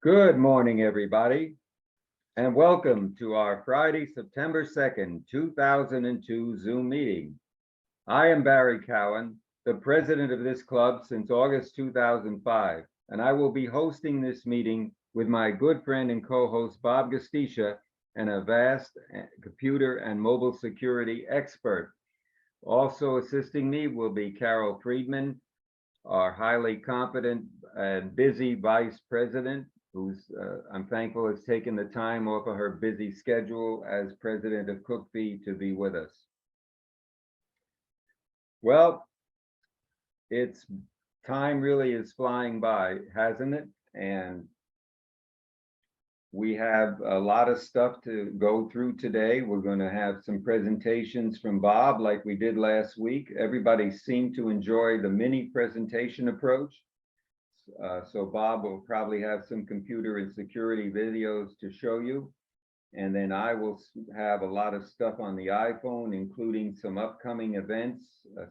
Good morning, everybody, and welcome to our Friday, September 2nd, 2002 Zoom meeting. I am Barry Cowan, the president of this club since August 2005, and I will be hosting this meeting with my good friend and co-host Bob Gastisha and a vast computer and mobile security expert. Also assisting me will be Carol Friedman, our highly competent and busy vice president, who's I'm thankful has taken the time off of her busy schedule as president of Cookbee to be with us. Well, it's time really is flying by, hasn't it? And we have a lot of stuff to go through today. We're going to have some presentations from Bob like we did last week. Everybody seemed to enjoy the mini presentation approach. So Bob will probably have some computer and security videos to show you. And then I will have a lot of stuff on the iPhone, including some upcoming events.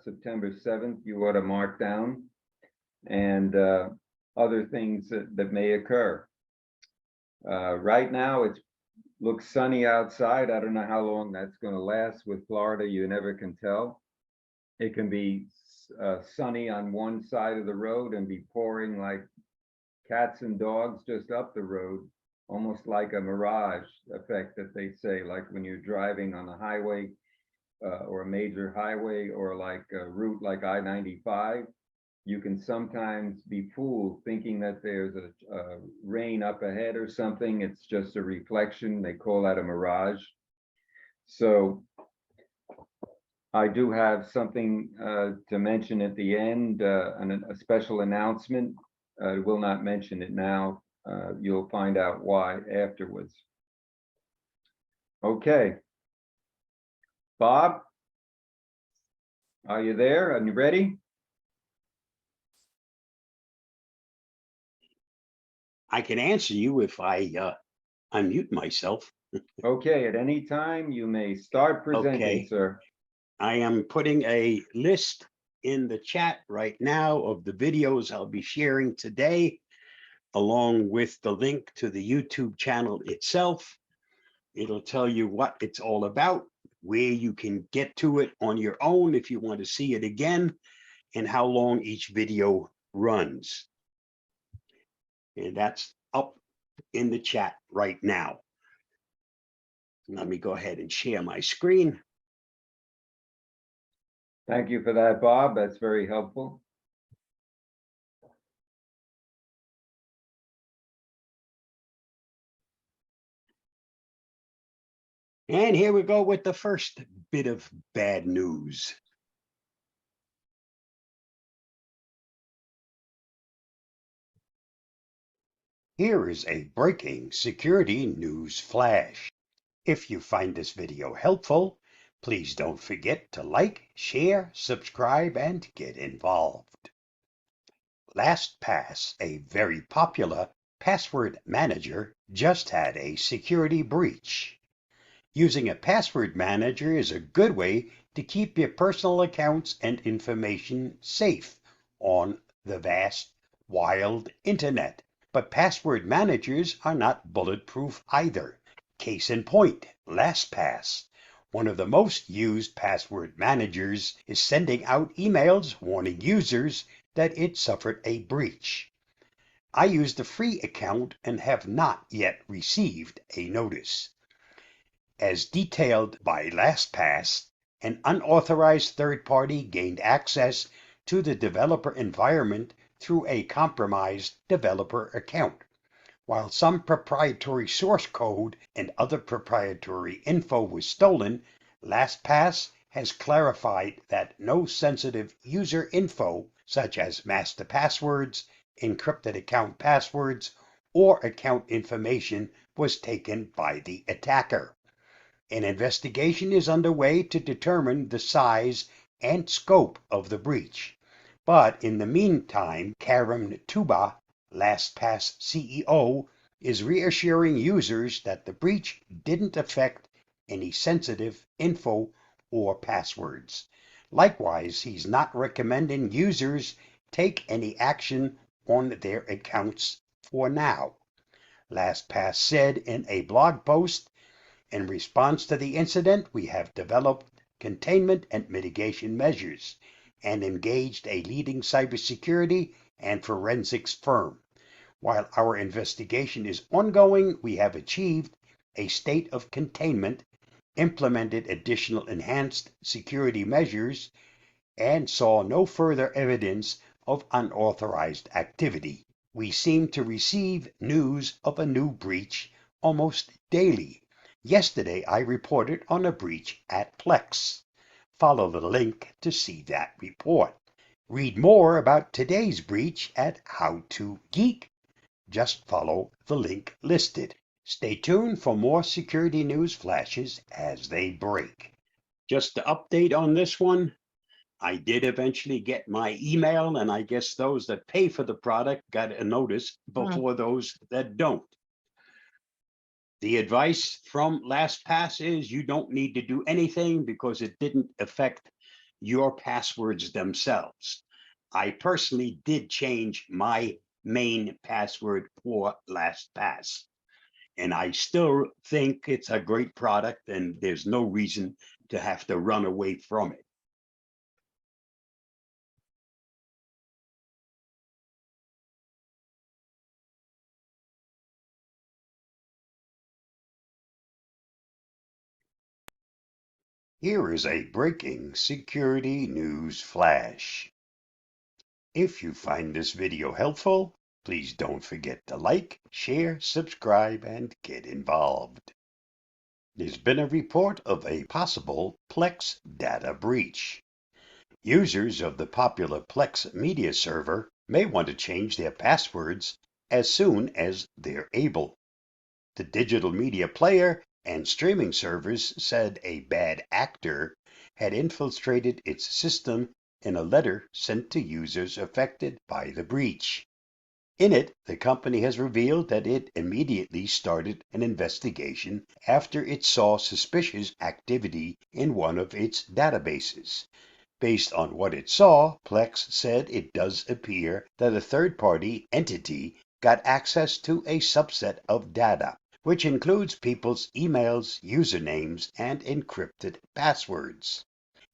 September 7th, you ought to mark down, and other things that may occur. Right now, it looks sunny outside. I don't know how long that's going to last. With Florida, you never can tell. It can be sunny on one side of the road and be pouring like cats and dogs just up the road, almost like a mirage effect that they say, like when you're driving on a highway or a major highway or like a route like I-95. You can sometimes be fooled thinking that there's a rain up ahead or something. It's just a reflection. They call that a mirage. So I do have something to mention at the end, a special announcement. I will not mention it now. You'll find out why afterwards. Okay. Bob, are you there? Are you ready? I can answer you if I unmute myself. Okay, at any time you may start presenting, Okay. sir. I am putting a list in the chat right now of the videos I'll be sharing today, along with the link to the YouTube channel itself. It'll tell you what it's all about, where you can get to it on your own if you want to see it again, and how long each video runs. And that's up in the chat right now. Let me go ahead and share my screen. Thank you for that, Bob. That's very helpful. And here we go with the first bit of bad news. Here is a breaking security news flash. If you find this video helpful, please don't forget to like, share, subscribe, and get involved. LastPass, a very popular password manager, just had a security breach. Using a password manager is a good way to keep your personal accounts and information safe on the vast, wild internet. But password managers are not bulletproof either. Case in point, LastPass. One of the most used password managers is sending out emails warning users that it suffered a breach. I used a free account and have not yet received a notice. As detailed by LastPass, an unauthorized third party gained access to the developer environment through a compromised developer account. While some proprietary source code and other proprietary info was stolen, LastPass has clarified that no sensitive user info, such as master passwords, encrypted account passwords, or account information, was taken by the attacker. An investigation is underway to determine the size and scope of the breach. But in the meantime, Karim Tuba, LastPass CEO, is reassuring users that the breach didn't affect any sensitive info or passwords. Likewise, he's not recommending users take any action on their accounts for now. LastPass said in a blog post. In response to the incident, we have developed containment and mitigation measures and engaged a leading cybersecurity and forensics firm. While our investigation is ongoing, we have achieved a state of containment, implemented additional enhanced security measures, and saw no further evidence of unauthorized activity. We seem to receive news of a new breach almost daily. Yesterday, I reported on a breach at Plex. Follow the link to see that report. Read more about today's breach at How to Geek. Just follow the link listed. Stay tuned for more security news flashes as they break. Just to update on this one, I did eventually get my email, and I guess those that pay for the product got a notice before those that don't. The advice from LastPass is you don't need to do anything because it didn't affect your passwords themselves. I personally did change my main password for LastPass, and I still think it's a great product and there's no reason to have to run away from it. Here is a breaking security news flash. If you find this video helpful, please don't forget to like, share, subscribe, and get involved. There's been a report of a possible Plex data breach. Users of the popular Plex media server may want to change their passwords as soon as they're able. The digital media player and streaming servers said a bad actor had infiltrated its system in a letter sent to users affected by the breach. In it, the company has revealed that it immediately started an investigation after it saw suspicious activity in one of its databases. Based on what it saw, Plex said it does appear that a third-party entity got access to a subset of data, which includes people's emails, usernames, and encrypted passwords.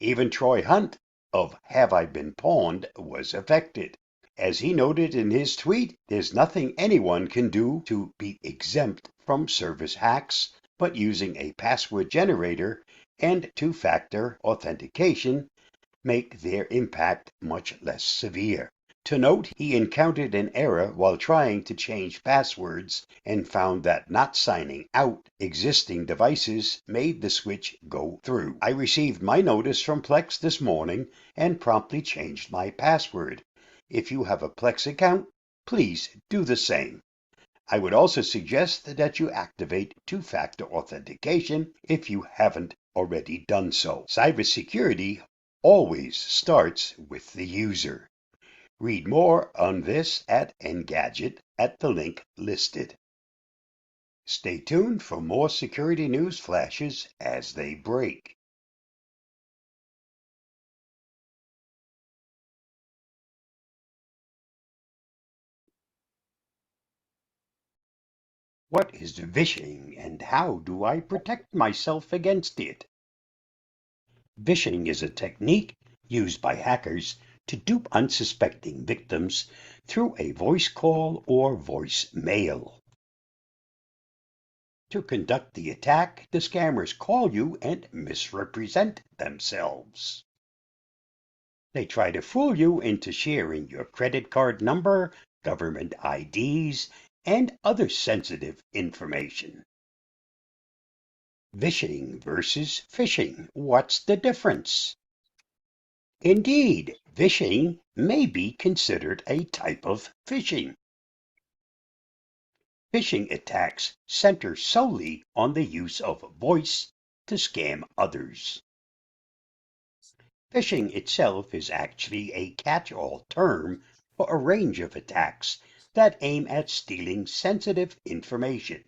Even Troy Hunt of Have I Been Pawned was affected. As he noted in his tweet, there's nothing anyone can do to be exempt from service hacks, but using a password generator and two-factor authentication make their impact much less severe. To note, he encountered an error while trying to change passwords and found that not signing out existing devices made the switch go through. I received my notice from Plex this morning and promptly changed my password. If you have a Plex account, please do the same. I would also suggest that you activate two-factor authentication if you haven't already done so. Cybersecurity always starts with the user. Read more on this at Engadget at the link listed. Stay tuned for more security news flashes as they break. What is vishing and how do I protect myself against it? Vishing is a technique used by hackers to dupe unsuspecting victims through a voice call or voicemail. To conduct the attack, the scammers call you and misrepresent themselves. They try to fool you into sharing your credit card number, government IDs, and other sensitive information. Vishing versus phishing. What's the difference? Indeed, vishing may be considered a type of phishing. Phishing attacks center solely on the use of voice to scam others. Phishing itself is actually a catch-all term for a range of attacks that aim at stealing sensitive information.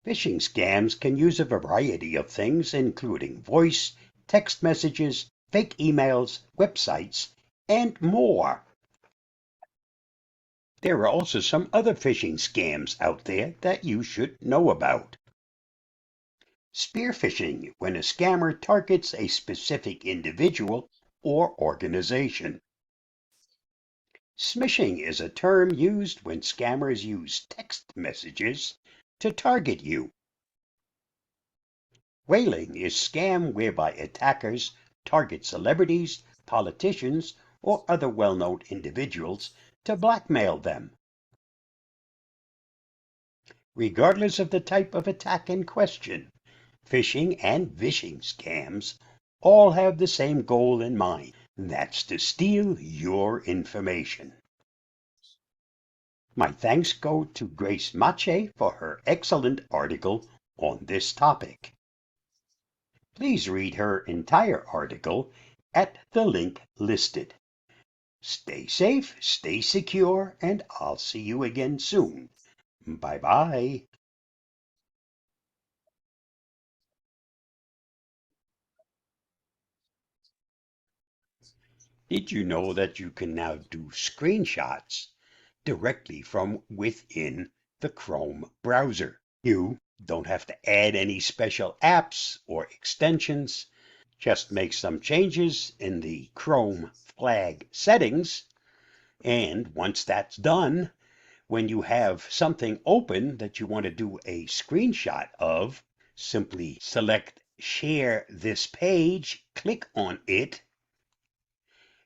Phishing scams can use a variety of things, including voice, text messages, fake emails, websites, and more. There are also some other phishing scams out there that you should know about. Spear phishing, when a scammer targets a specific individual or organization. Smishing is a term used when scammers use text messages to target you. Whaling is scam whereby attackers target celebrities, politicians, or other well-known individuals to blackmail them. Regardless of the type of attack in question, phishing and vishing scams all have the same goal in mind. That's to steal your information. My thanks go to Grace Mache for her excellent article on this topic. Please read her entire article at the link listed. Stay safe, stay secure, and I'll see you again soon. Bye-bye. Did you know that you can now do screenshots directly from within the Chrome browser? You don't have to add any special apps or extensions. Just make some changes in the Chrome flag settings. And once that's done, when you have something open that you want to do a screenshot of, simply select Share this page, click on it,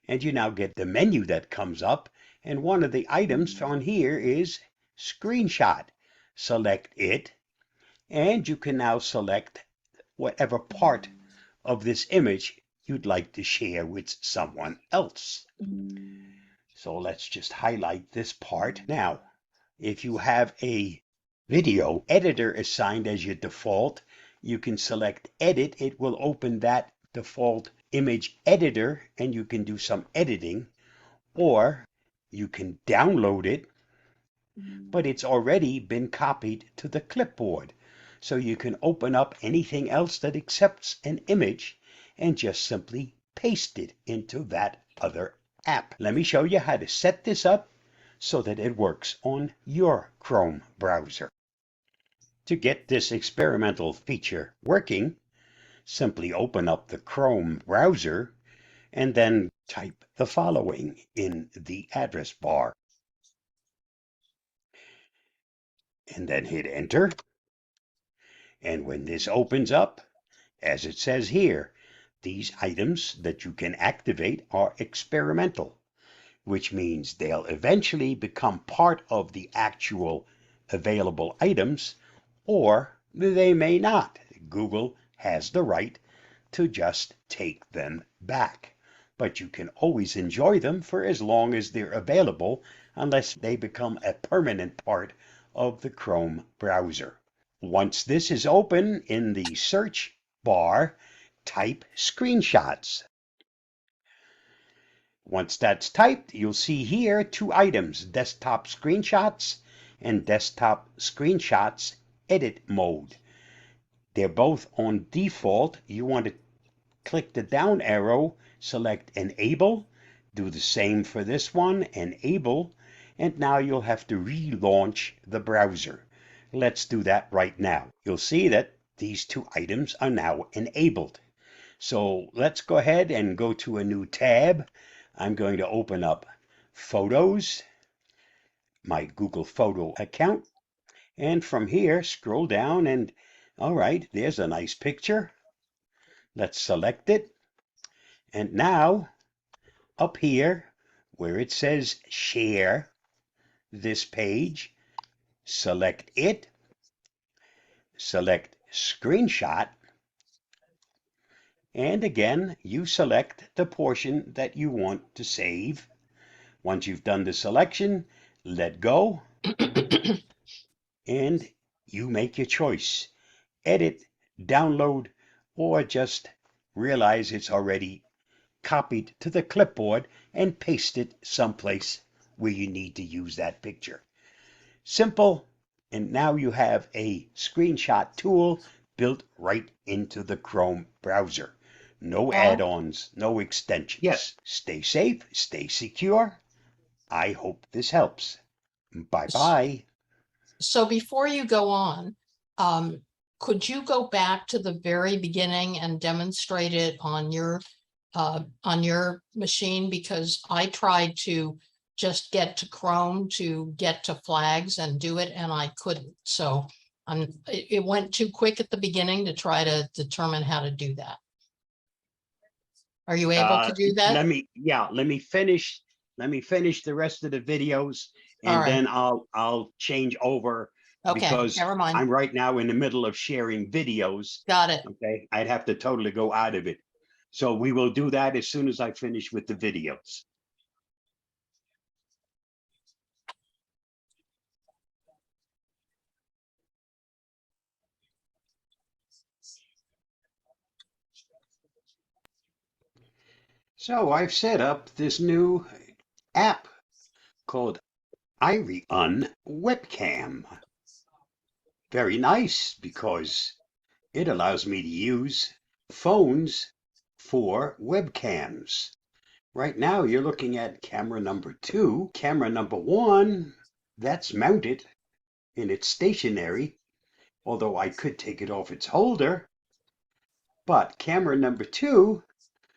and you now get the menu that comes up. And one of the items on here is Screenshot. Select it, and you can now select whatever part of this image you'd like to share with someone else. So let's just highlight this part. Now, if you have a video editor assigned as your default, you can select Edit. It will open that default image editor and you can do some editing, or you can download it, but it's already been copied to the clipboard. So you can open up anything else that accepts an image and just simply paste it into that other app. Let me show you how to set this up so that it works on your Chrome browser. To get this experimental feature working, simply open up the Chrome browser and then type the following in the address bar. And then hit enter. And when this opens up, as it says here, these items that you can activate are experimental, which means they'll eventually become part of the actual available items, or they may not. Google has the right to just take them back. But you can always enjoy them for as long as they're available, unless they become a permanent part of the Chrome browser. Once this is open, in the search bar, type screenshots. Once that's typed, you'll see here two items, desktop screenshots and desktop screenshots edit mode. They're both on default. You want to click the down arrow, select enable, do the same for this one, enable, and now you'll have to relaunch the browser. Let's do that right now. You'll see that these two items are now enabled. So let's go ahead and go to a new tab. I'm going to open up Photos, my Google Photo account, and from here scroll down and all right, there's a nice picture. Let's select it. And now up here where it says share this page, select it, select screenshot, and again you select the portion that you want to save. Once you've done the selection, let go and you make your choice. Edit, download, or just realize it's already copied to the clipboard and paste it someplace where you need to use that picture. Simple, and now you have a screenshot tool built right into the Chrome browser. No add-ons, no extensions. Yes. Stay safe, stay secure. I hope this helps. Bye-bye. So before you go on, could you go back to the very beginning and demonstrate it on your machine? Because I tried to just get to Chrome to get to flags and do it, and I couldn't. So it went too quick at the beginning to try to determine how to do that. Are you able to do that? Let me finish the rest of the videos, All and right. then I'll change over Okay, because never mind. I'm right now in the middle of sharing videos. Got it. Okay, I'd have to totally go out of it. So we will do that as soon as I finish with the videos. So I've set up this new app called Iriun webcam. Very nice because it allows me to use phones for webcams. Right now you're looking at camera number 2. Camera number 1, that's mounted and it's stationary, although I could take it off its holder. But camera number 2,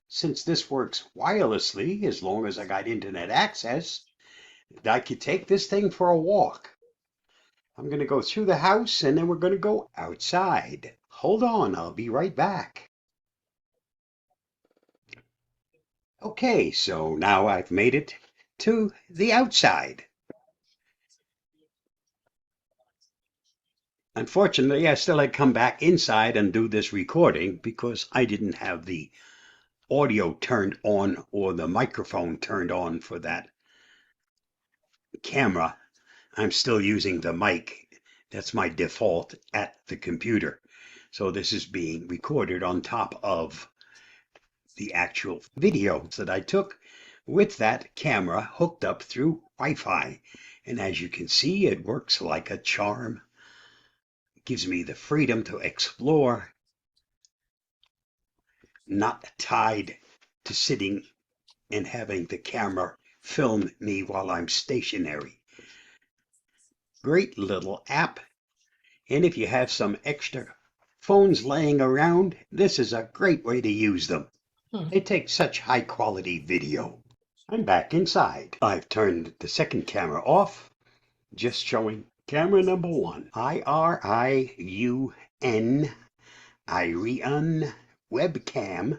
since this works wirelessly, as long as I got internet access, I could take this thing for a walk. I'm going to go through the house and then we're going to go outside. Hold on, I'll be right back. Okay, so now I've made it to the outside. Unfortunately, I still had to come back inside and do this recording because I didn't have the audio turned on or the microphone turned on for that camera. I'm still using the mic. That's my default at the computer. So this is being recorded on top of the actual video that I took with that camera hooked up through Wi-Fi. And as you can see, it works like a charm. It gives me the freedom to explore, not tied to sitting and having the camera film me while I'm stationary. Great little app. And if you have some extra phones laying around, this is a great way to use them. They take such high quality video. I'm back inside. I've turned the second camera off, just showing camera number 1. Iriun, Iriun webcam.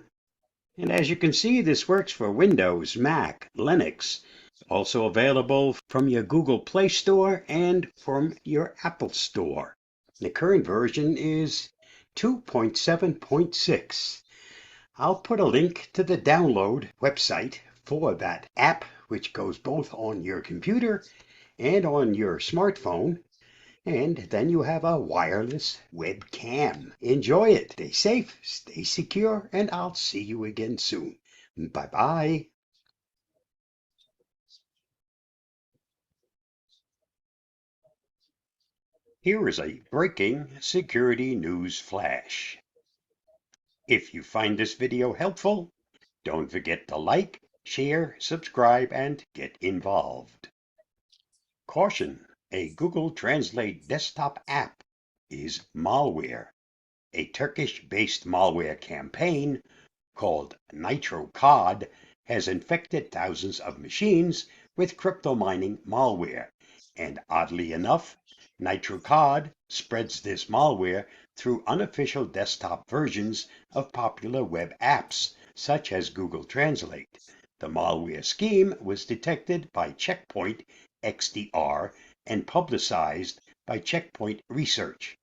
And as you can see, this works for Windows, Mac, Linux. Also available from your Google Play Store and from your Apple Store. The current version is 2.7.6. I'll put a link to the download website for that app, which goes both on your computer and on your smartphone. And then you have a wireless webcam. Enjoy it. Stay safe, stay secure, and I'll see you again soon. Bye-bye. Here is a breaking security news flash. If you find this video helpful, don't forget to like, share, subscribe, and get involved. Caution, a Google Translate desktop app is malware. A Turkish-based malware campaign called NitroCod has infected thousands of machines with crypto mining malware. And oddly enough, NitroCod spreads this malware through unofficial desktop versions of popular web apps, such as Google Translate. The malware scheme was detected by Checkpoint XDR and publicized by Checkpoint Research.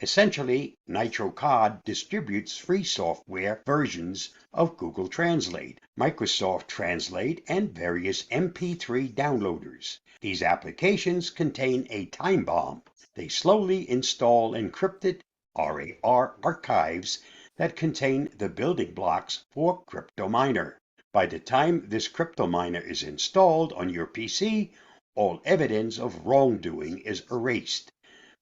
Essentially, NitroCod distributes free software versions of Google Translate, Microsoft Translate, and various MP3 downloaders. These applications contain a time bomb. They slowly install encrypted RAR archives that contain the building blocks for CryptoMiner. By the time this CryptoMiner is installed on your PC, all evidence of wrongdoing is erased.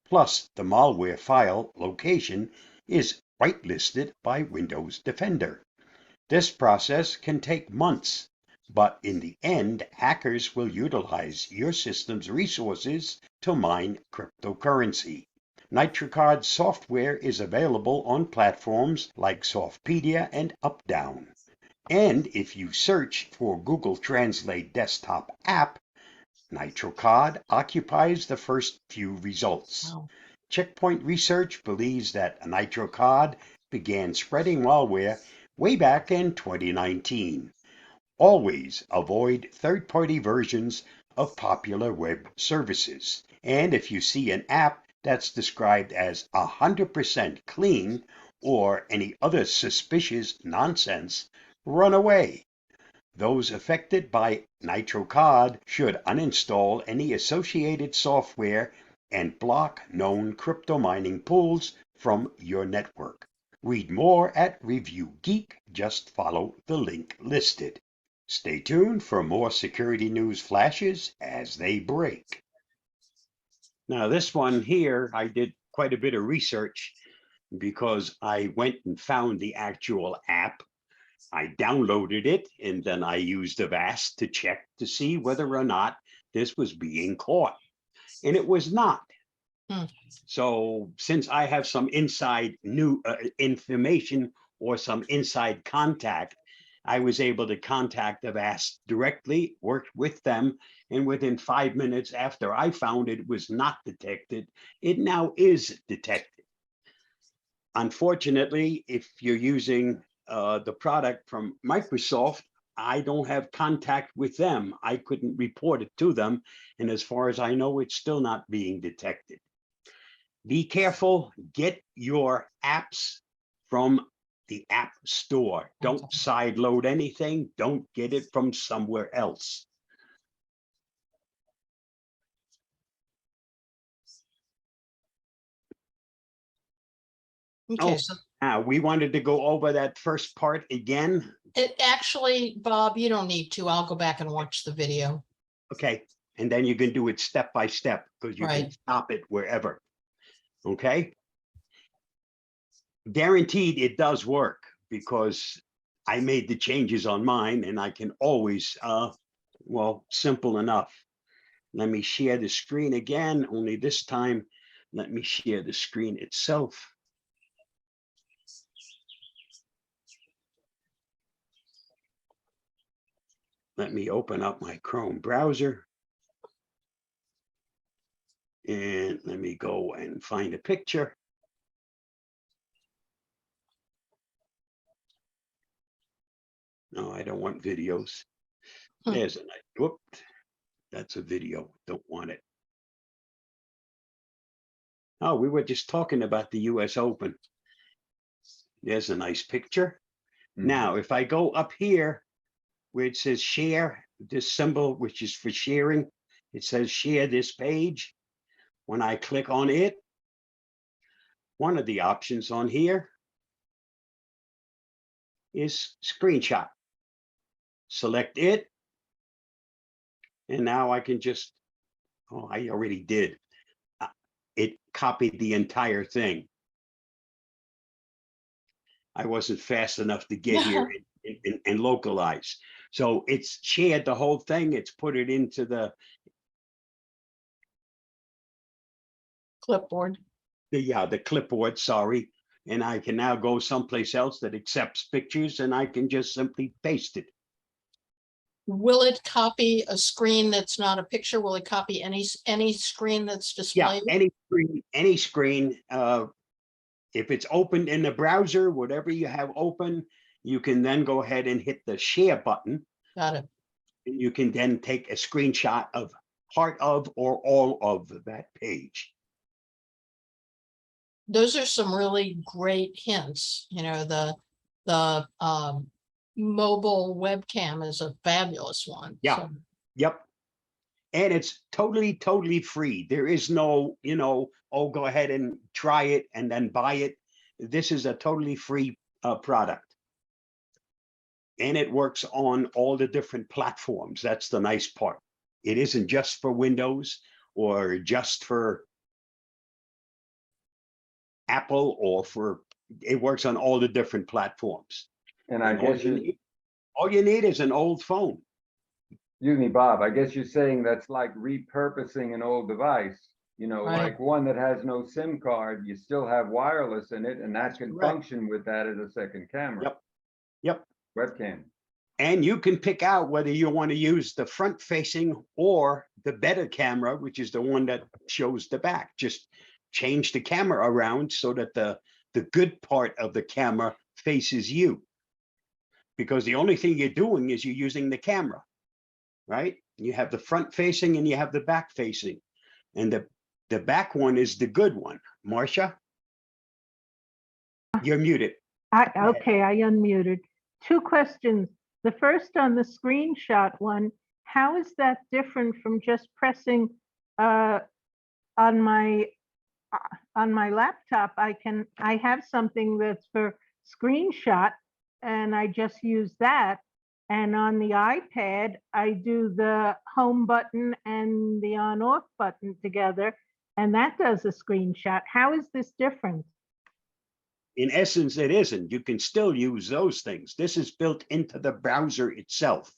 Plus, the malware file location is whitelisted by Windows Defender. This process can take months, But in the end, hackers will utilize your system's resources to mine cryptocurrency. NitroCard software is available on platforms like Softpedia and UpDown. And if you search for Google Translate desktop app, NitroCard occupies the first few results. Wow. Checkpoint Research believes that NitroCard began spreading malware way back in 2019. Always avoid third-party versions of popular web services. And if you see an app that's described as 100% clean or any other suspicious nonsense, run away. Those affected by NitroCard should uninstall any associated software and block known crypto mining pools from your network. Read more at Review Geek. Just follow the link listed. Stay tuned for more security news flashes as they break. Now, this one here, I did quite a bit of research because I went and found the actual app. I downloaded it and then I used Avast to check to see whether or not this was being caught. And it was not. So since I have some inside information or some inside contact, I was able to contact Avast directly, worked with them, and within 5 minutes after I found it was not detected, it now is detected. Unfortunately, if you're using the product from Microsoft, I don't have contact with them. I couldn't report it to them. And as far as I know, it's still not being detected. Be careful, get your apps from the App Store. Don't sideload anything. Don't get it from somewhere else. Okay, so We wanted to go over that first part again. it actually, Bob, you don't need to. I'll go back and watch the video. Okay, and then you can do it step by step because you can Right. stop it wherever. Okay. Guaranteed it does work because I made the changes on mine and I can always, well, simple enough. Let me share the screen again, only this time, let me share the screen itself. Let me open up my Chrome browser. And let me go and find a picture. No, I don't want videos. There's a nice, whoop, that's a video, don't want it. Oh, we were just talking about the US Open. There's a nice picture. Now, if I go up here where it says share, this symbol, which is for sharing, it says share this page. When I click on it, one of the options on here is screenshot. Select it. And now I can just, oh, I already did. It copied the entire thing. I wasn't fast enough to get here and localize. So it's shared the whole thing. It's put it into the Clipboard. the clipboard, sorry. And I can now go someplace else that accepts pictures and I can just simply paste it. Will it copy a screen that's not a picture? Will it copy any screen that's Yeah, displayed? any screen. If it's opened in the browser, whatever you have open, you can then go ahead and hit the share button. Got it. And you can then take a screenshot of part of or all of that page. Those are some really great hints. You know, the mobile webcam is a fabulous one. Yeah. So, Yep. And it's totally free. There is no, oh, go ahead and try it and then buy it. This is a totally free product. And it works on all the different platforms. That's the nice part. It isn't just for Windows or just for Apple or it works on all the different platforms. And I all guess you need is an old phone. Excuse me, Bob, I guess you're saying that's like repurposing an old device. You know, Right. like one that has no SIM card, you still have wireless in it, and that can Correct. function with that as a second camera. Yep. Yep. Webcam. And you can pick out whether you want to use the front facing or the better camera, which is the one that shows the back. Just change the camera around so that the good part of the camera faces you. Because the only thing you're doing is you're using the camera, right? You have the front facing and you have the back facing. And the back one is the good one. Marcia? You're muted. Okay, I unmuted. Two questions. The first on the screenshot one, how is that different from just pressing on my laptop? I have something that's for screenshot and I just use that. And on the iPad, I do the home button and the on off button together, and that does a screenshot. How is this different? In essence, it isn't. You can still use those things. This is built into the browser itself.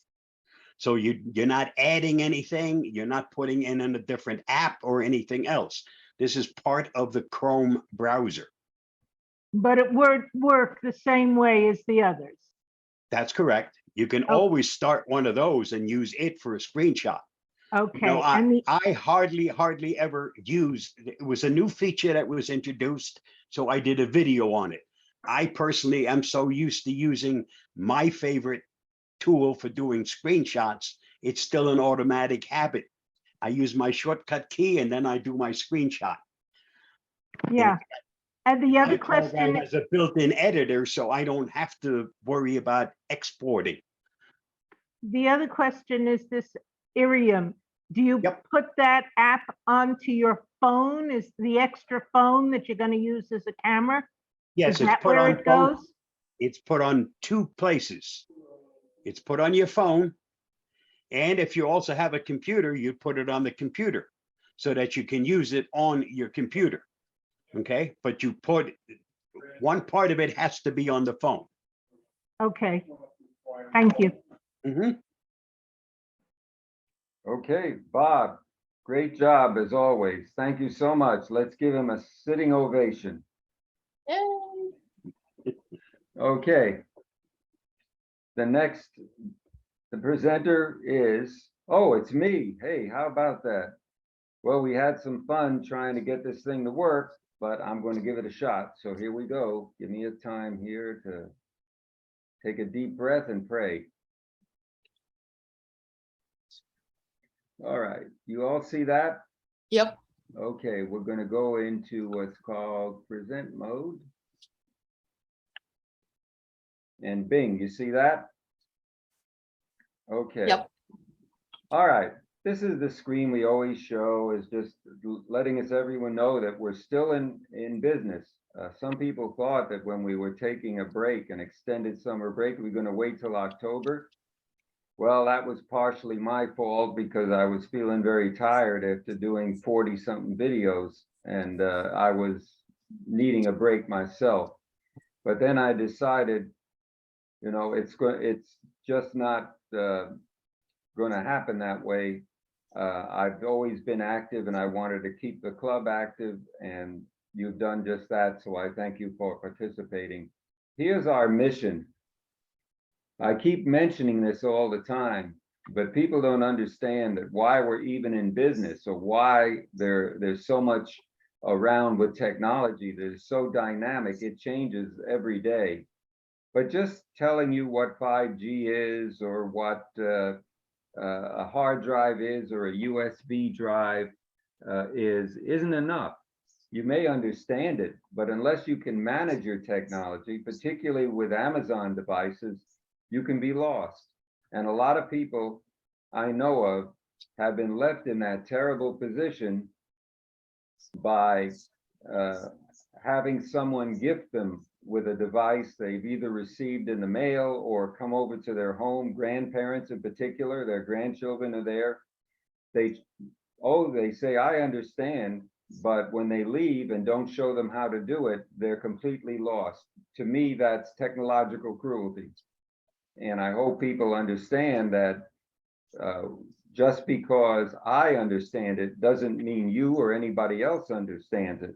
So you're not adding anything. You're not putting in a different app or anything else. This is part of the Chrome browser. But it work the same way as the others. That's correct. You can always start one of those and use it for a screenshot. Okay. No, And I hardly ever used, it was a new feature that was introduced, so I did a video on it. I personally am so used to using my favorite tool for doing screenshots, it's still an automatic habit. I use my shortcut key and then I do my screenshot. yeah. And the other My program question, has a built-in editor, so I don't have to worry about exporting. is this Irium. Do you Yep. put that app onto your phone? Is the extra phone that you're going to use as a camera? Yes, Is it's that put where on it both. goes? It's put on two places. It's put on your phone. And if you also have a computer, you put it on the computer so that you can use it on your computer. Okay, but you put one part of it has to be on the phone. Okay. Thank you. Mhm. Okay, Bob, great job as always. Thank you so much. Let's give him a sitting ovation. Yay. Okay. The presenter is, oh, it's me. Hey, how about that? Well, we had some fun trying to get this thing to work, but I'm going to give it a shot. So here we go. Give me a time here to take a deep breath and pray. All right, you all see that? Yep. Okay, we're going to go into what's called present mode. And bing, you see that? Okay. Yep. All right. This is the screen we always show, is just letting everyone know that we're still in business. Some people thought that when we were taking a break, an extended summer break, we were going to wait till October. Well, that was partially my fault because I was feeling very tired after doing 40-something videos, and I was needing a break myself. But then I decided, you know, it's just not going to happen that way. I've always been active and I wanted to keep the club active, and you've done just that. So I thank you for participating. Here's our mission. I keep mentioning this all the time, but people don't understand that why we're even in business, or why there's so much around with technology that is so dynamic. It changes every day. But just telling you what 5G is, or what a hard drive is, or a USB drive isn't enough. You may understand it, but unless you can manage your technology, particularly with Amazon devices, you can be lost. And a lot of people I know of have been left in that terrible position by having someone gift them with a device they've either received in the mail or come over to their home. Grandparents in particular, their grandchildren are there. They say, I understand, but when they leave and don't show them how to do it, they're completely lost. To me, that's technological cruelty. And I hope people understand that just because I understand it doesn't mean you or anybody else understands it.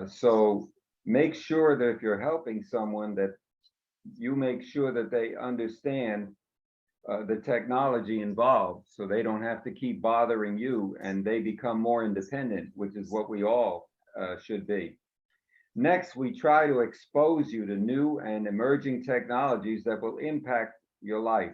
So make sure that if you're helping someone, that you make sure that they understand the technology involved, so they don't have to keep bothering you and they become more independent, which is what we all should be. Next, we try to expose you to new and emerging technologies that will impact your life.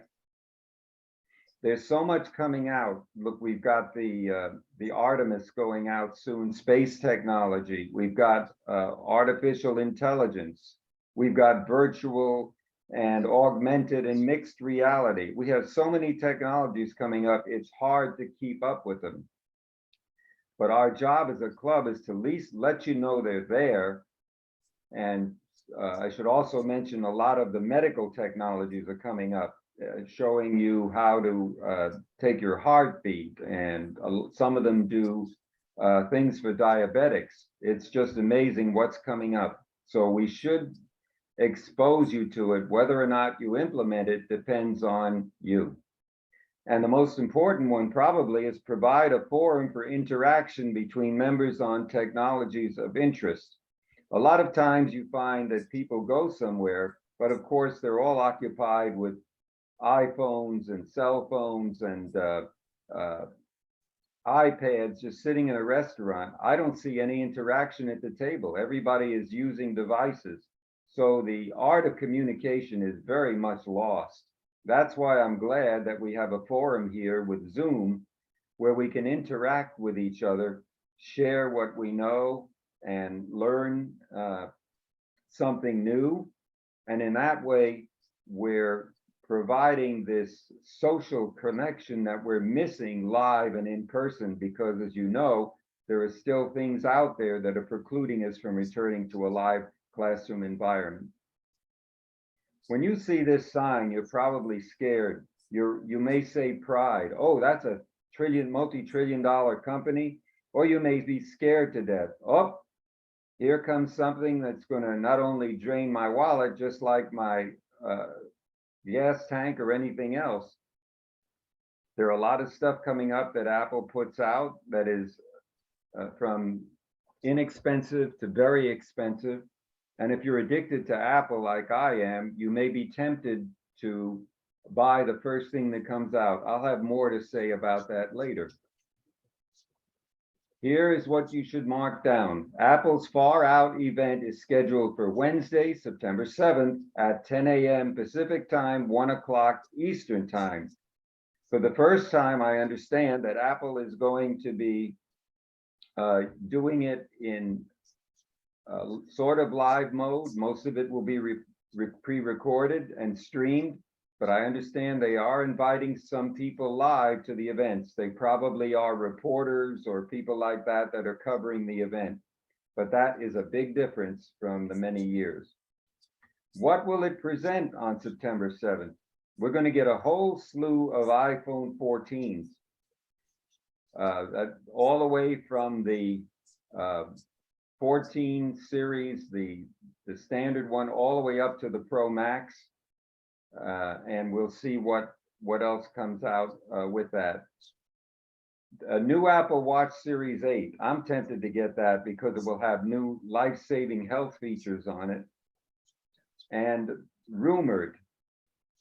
There's so much coming out. Look, we've got the Artemis going out soon, space technology. We've got artificial intelligence. We've got virtual and augmented and mixed reality. We have so many technologies coming up, it's hard to keep up with them. But our job as a club is to at least let you know they're there. And I should also mention a lot of the medical technologies are coming up, showing you how to take your heartbeat, and some of them do things for diabetics. It's just amazing what's coming up. So we should expose you to it. Whether or not you implement it depends on you. And the most important one probably is provide a forum for interaction between members on technologies of interest. A lot of times you find that people go somewhere, but of course they're all occupied with iPhones and cell phones and iPads, just sitting in a restaurant. I don't see any interaction at the table. Everybody is using devices. So the art of communication is very much lost. That's why I'm glad that we have a forum here with Zoom, where we can interact with each other, share what we know, and learn something new. And in that way, we're providing this social connection that we're missing live and in person, because as you know, there are still things out there that are precluding us from returning to a live classroom environment. When you see this sign, you're probably scared. You may say pride. Oh, that's a multi-trillion-dollar company. Or you may be scared to death. Oh, here comes something that's going to not only drain my wallet, just like my gas tank or anything else. There are a lot of stuff coming up that Apple puts out that is from inexpensive to very expensive. And if you're addicted to Apple like I am, you may be tempted to buy the first thing that comes out. I'll have more to say about that later. Here is what you should mark down. Apple's Far Out event is scheduled for Wednesday, September 7th at 10 a.m. Pacific time, 1 o'clock Eastern time. For the first time, I understand that Apple is going to be doing it in sort of live mode. Most of it will be pre-recorded and streamed, but I understand they are inviting some people live to the events. They probably are reporters or people like that that are covering the event, but that is a big difference from the many years. What will it present on September 7th? We're going to get a whole slew of iPhone 14s, all the way from the 14 series, the standard one, all the way up to the Pro Max, and we'll see what else comes out with that. A new Apple Watch Series 8. I'm tempted to get that because it will have new life-saving health features on it. And rumored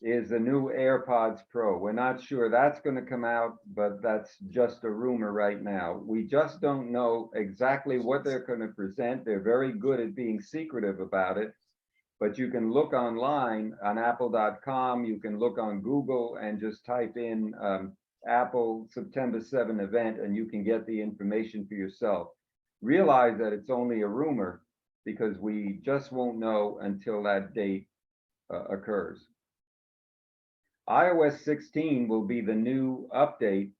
is the new AirPods Pro. We're not sure that's going to come out, but that's just a rumor right now. We just don't know exactly what they're going to present. They're very good at being secretive about it, but you can look online on apple.com. You can look on Google and just type in Apple September 7 event, and you can get the information for yourself. Realize that it's only a rumor because we just won't know until that date occurs. iOS 16 will be the new update,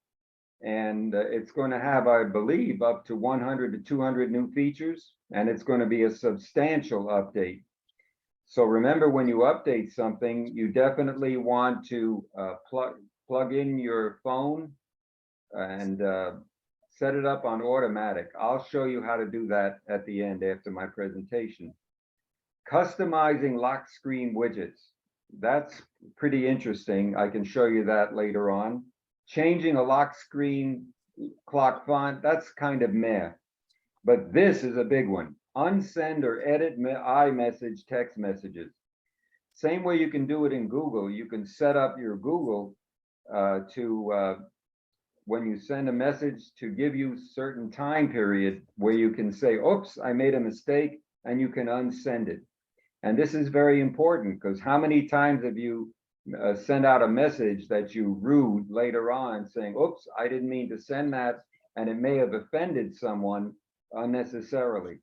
and it's going to have, I believe, up to 100 to 200 new features, and it's going to be a substantial update. So remember, when you update something, you definitely want to plug in your phone and set it up on automatic. I'll show you how to do that at the end after my presentation. Customizing lock screen widgets. That's pretty interesting. I can show you that later on. Changing a lock screen clock font, that's kind of meh. But this is a big one. Unsend or edit iMessage text messages. Same way you can do it in Google. You can set up your Google to when you send a message to give you certain time period where you can say, oops, I made a mistake, and you can unsend it. And this is very important because how many times have you sent out a message that you rude later on saying, oops, I didn't mean to send that, and it may have offended someone unnecessarily.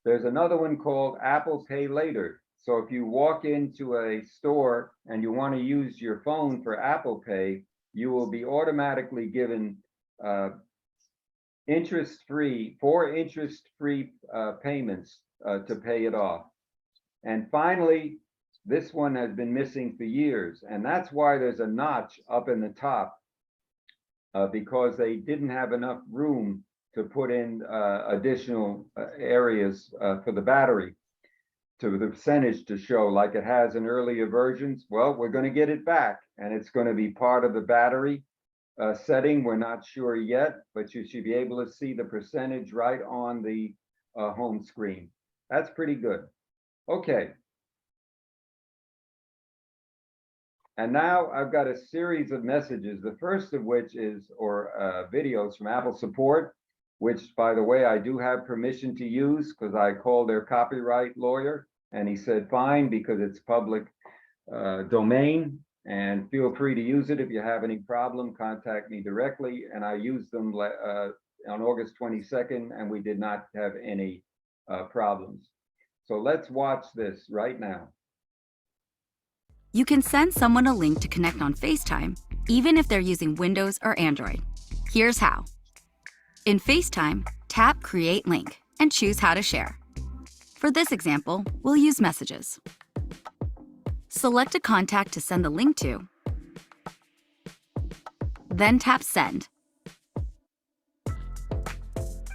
There's another one called Apple Pay Later. So if you walk into a store and you want to use your phone for Apple Pay, you will be automatically given interest-free payments to pay it off. And finally, this one has been missing for years, and that's why there's a notch up in the top because they didn't have enough room to put in additional areas for the battery to the percentage to show like it has in earlier versions. Well, we're going to get it back, and it's going to be part of the battery setting. We're not sure yet, but you should be able to see the percentage right on the home screen. That's pretty good. Okay. And now I've got a series of messages, the first of which is, videos from Apple support, which, by the way, I do have permission to use because I called their copyright lawyer and he said, fine, because it's public domain, and feel free to use it. If you have any problem, contact me directly. And I used them on August 22nd, and we did not have any problems. So let's watch this right now. You can send someone a link to connect on FaceTime, even if they're using Windows or Android. Here's how. In FaceTime, tap Create Link and choose how to share. For this example, we'll use Messages. Select a contact to send the link to, then tap Send.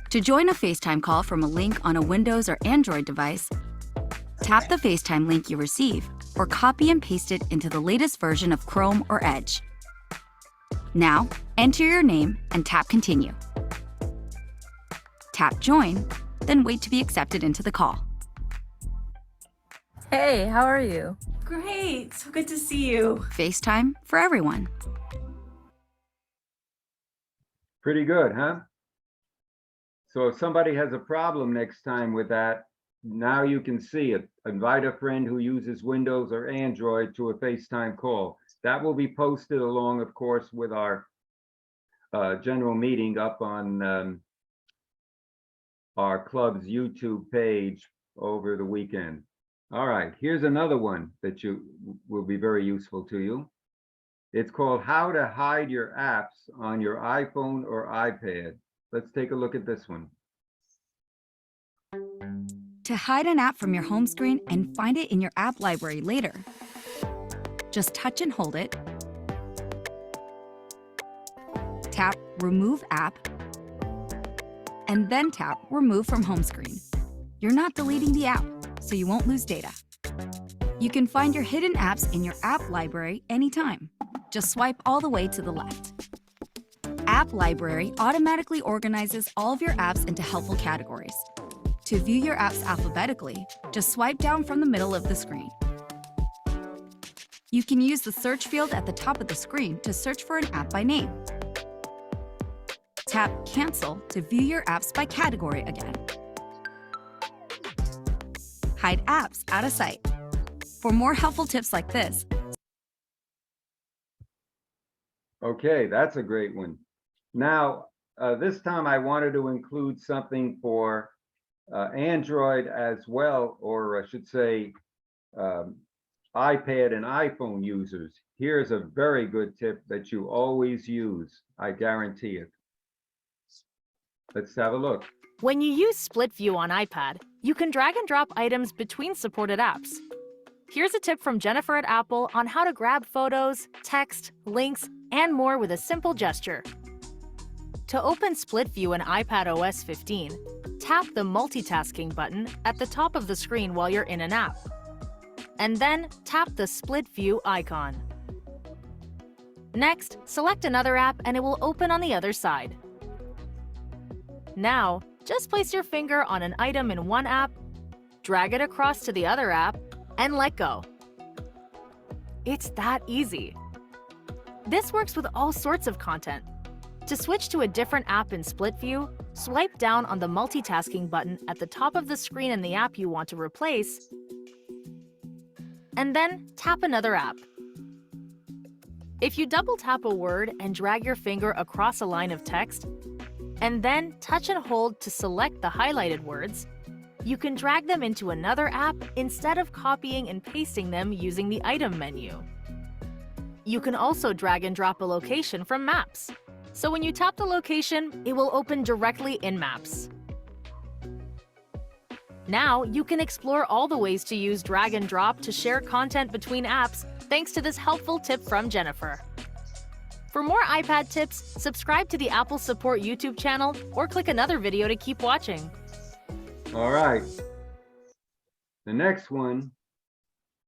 To join a FaceTime call from a link on a Windows or Android device, tap the FaceTime link you receive or copy and paste it into the latest version of Chrome or Edge. Now, enter your name and tap Continue. Tap Join, then wait to be accepted into the call. Hey, how are you? Great, so good to see you. FaceTime for everyone. Pretty good, huh? So if somebody has a problem next time with that, now you can see it. Invite a friend who uses Windows or Android to a FaceTime call. That will be posted along, of course, with our general meeting up on our club's YouTube page over the weekend. All right, here's another one that will be very useful to you. It's called How to Hide Your Apps on Your iPhone or iPad. Let's take a look at this one. To hide an app from your home screen and find it in your app library later, just touch and hold it, tap Remove App, and then tap Remove from Home Screen. You're not deleting the app, so you won't lose data. You can find your hidden apps in your app library anytime. Just swipe all the way to the left. App Library automatically organizes all of your apps into helpful categories. To view your apps alphabetically, just swipe down from the middle of the screen. You can use the search field at the top of the screen to search for an app by name. Tap Cancel to view your apps by category again. Hide apps out of sight. For more helpful tips like this. Okay, that's a great one. Now, this time I wanted to include something for Android as well, or I should say iPad and iPhone users. Here's a very good tip that you always use. I guarantee it. Let's have a look. When you use Split View on iPad, you can drag and drop items between supported apps. Here's a tip from Jennifer at Apple on how to grab photos, text, links, and more with a simple gesture. To open Split View in iPadOS 15, tap the multitasking button at the top of the screen while you're in an app. and then tap the split view icon. Next, select another app and it will open on the other side. Now, just place your finger on an item in one app, drag it across to the other app, and let go. It's that easy. This works with all sorts of content. To switch to a different app in split view, swipe down on the multitasking button at the top of the screen in the app you want to replace, and then tap another app. If you double tap a word and drag your finger across a line of text, and then touch and hold to select the highlighted words, you can drag them into another app instead of copying and pasting them using the item menu. You can also drag and drop a location from Maps. So when you tap the location, it will open directly in Maps. Now you can explore all the ways to use drag and drop to share content between apps thanks to this helpful tip from Jennifer. For more iPad tips, subscribe to the Apple Support YouTube channel or click another video to keep watching. All right. The next one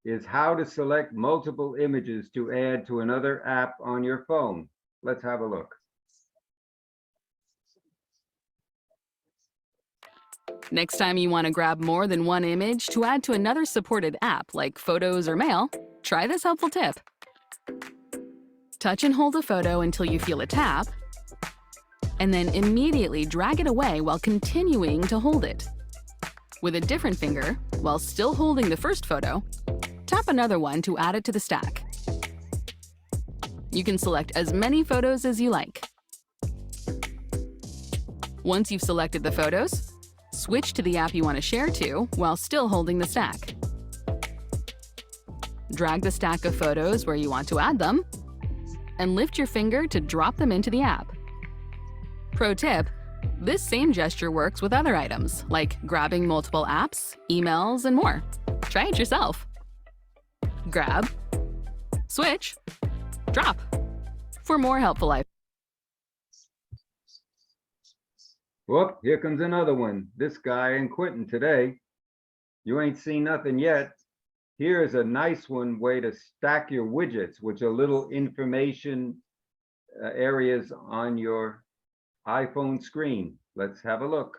is how to select multiple images to add to another app on your phone. Let's have a look. Next time you want to grab more than one image to add to another supported app like Photos or Mail, try this helpful tip. Touch and hold a photo until you feel a tap, and then immediately drag it away while continuing to hold it. With a different finger, while still holding the first photo, tap another one to add it to the stack. You can select as many photos as you like. Once you've selected the photos, switch to the app you want to share to while still holding the stack. Drag the stack of photos where you want to add them, and lift your finger to drop them into the app. Pro tip, this same gesture works with other items, like grabbing multiple apps, emails, and more. Try it yourself. Grab, switch, drop. For more helpful items. Whoop, here comes another one. This guy and Quentin today. You ain't seen nothing yet. Here's a nice way to stack your widgets, which are little information areas on your iPhone screen. Let's have a look.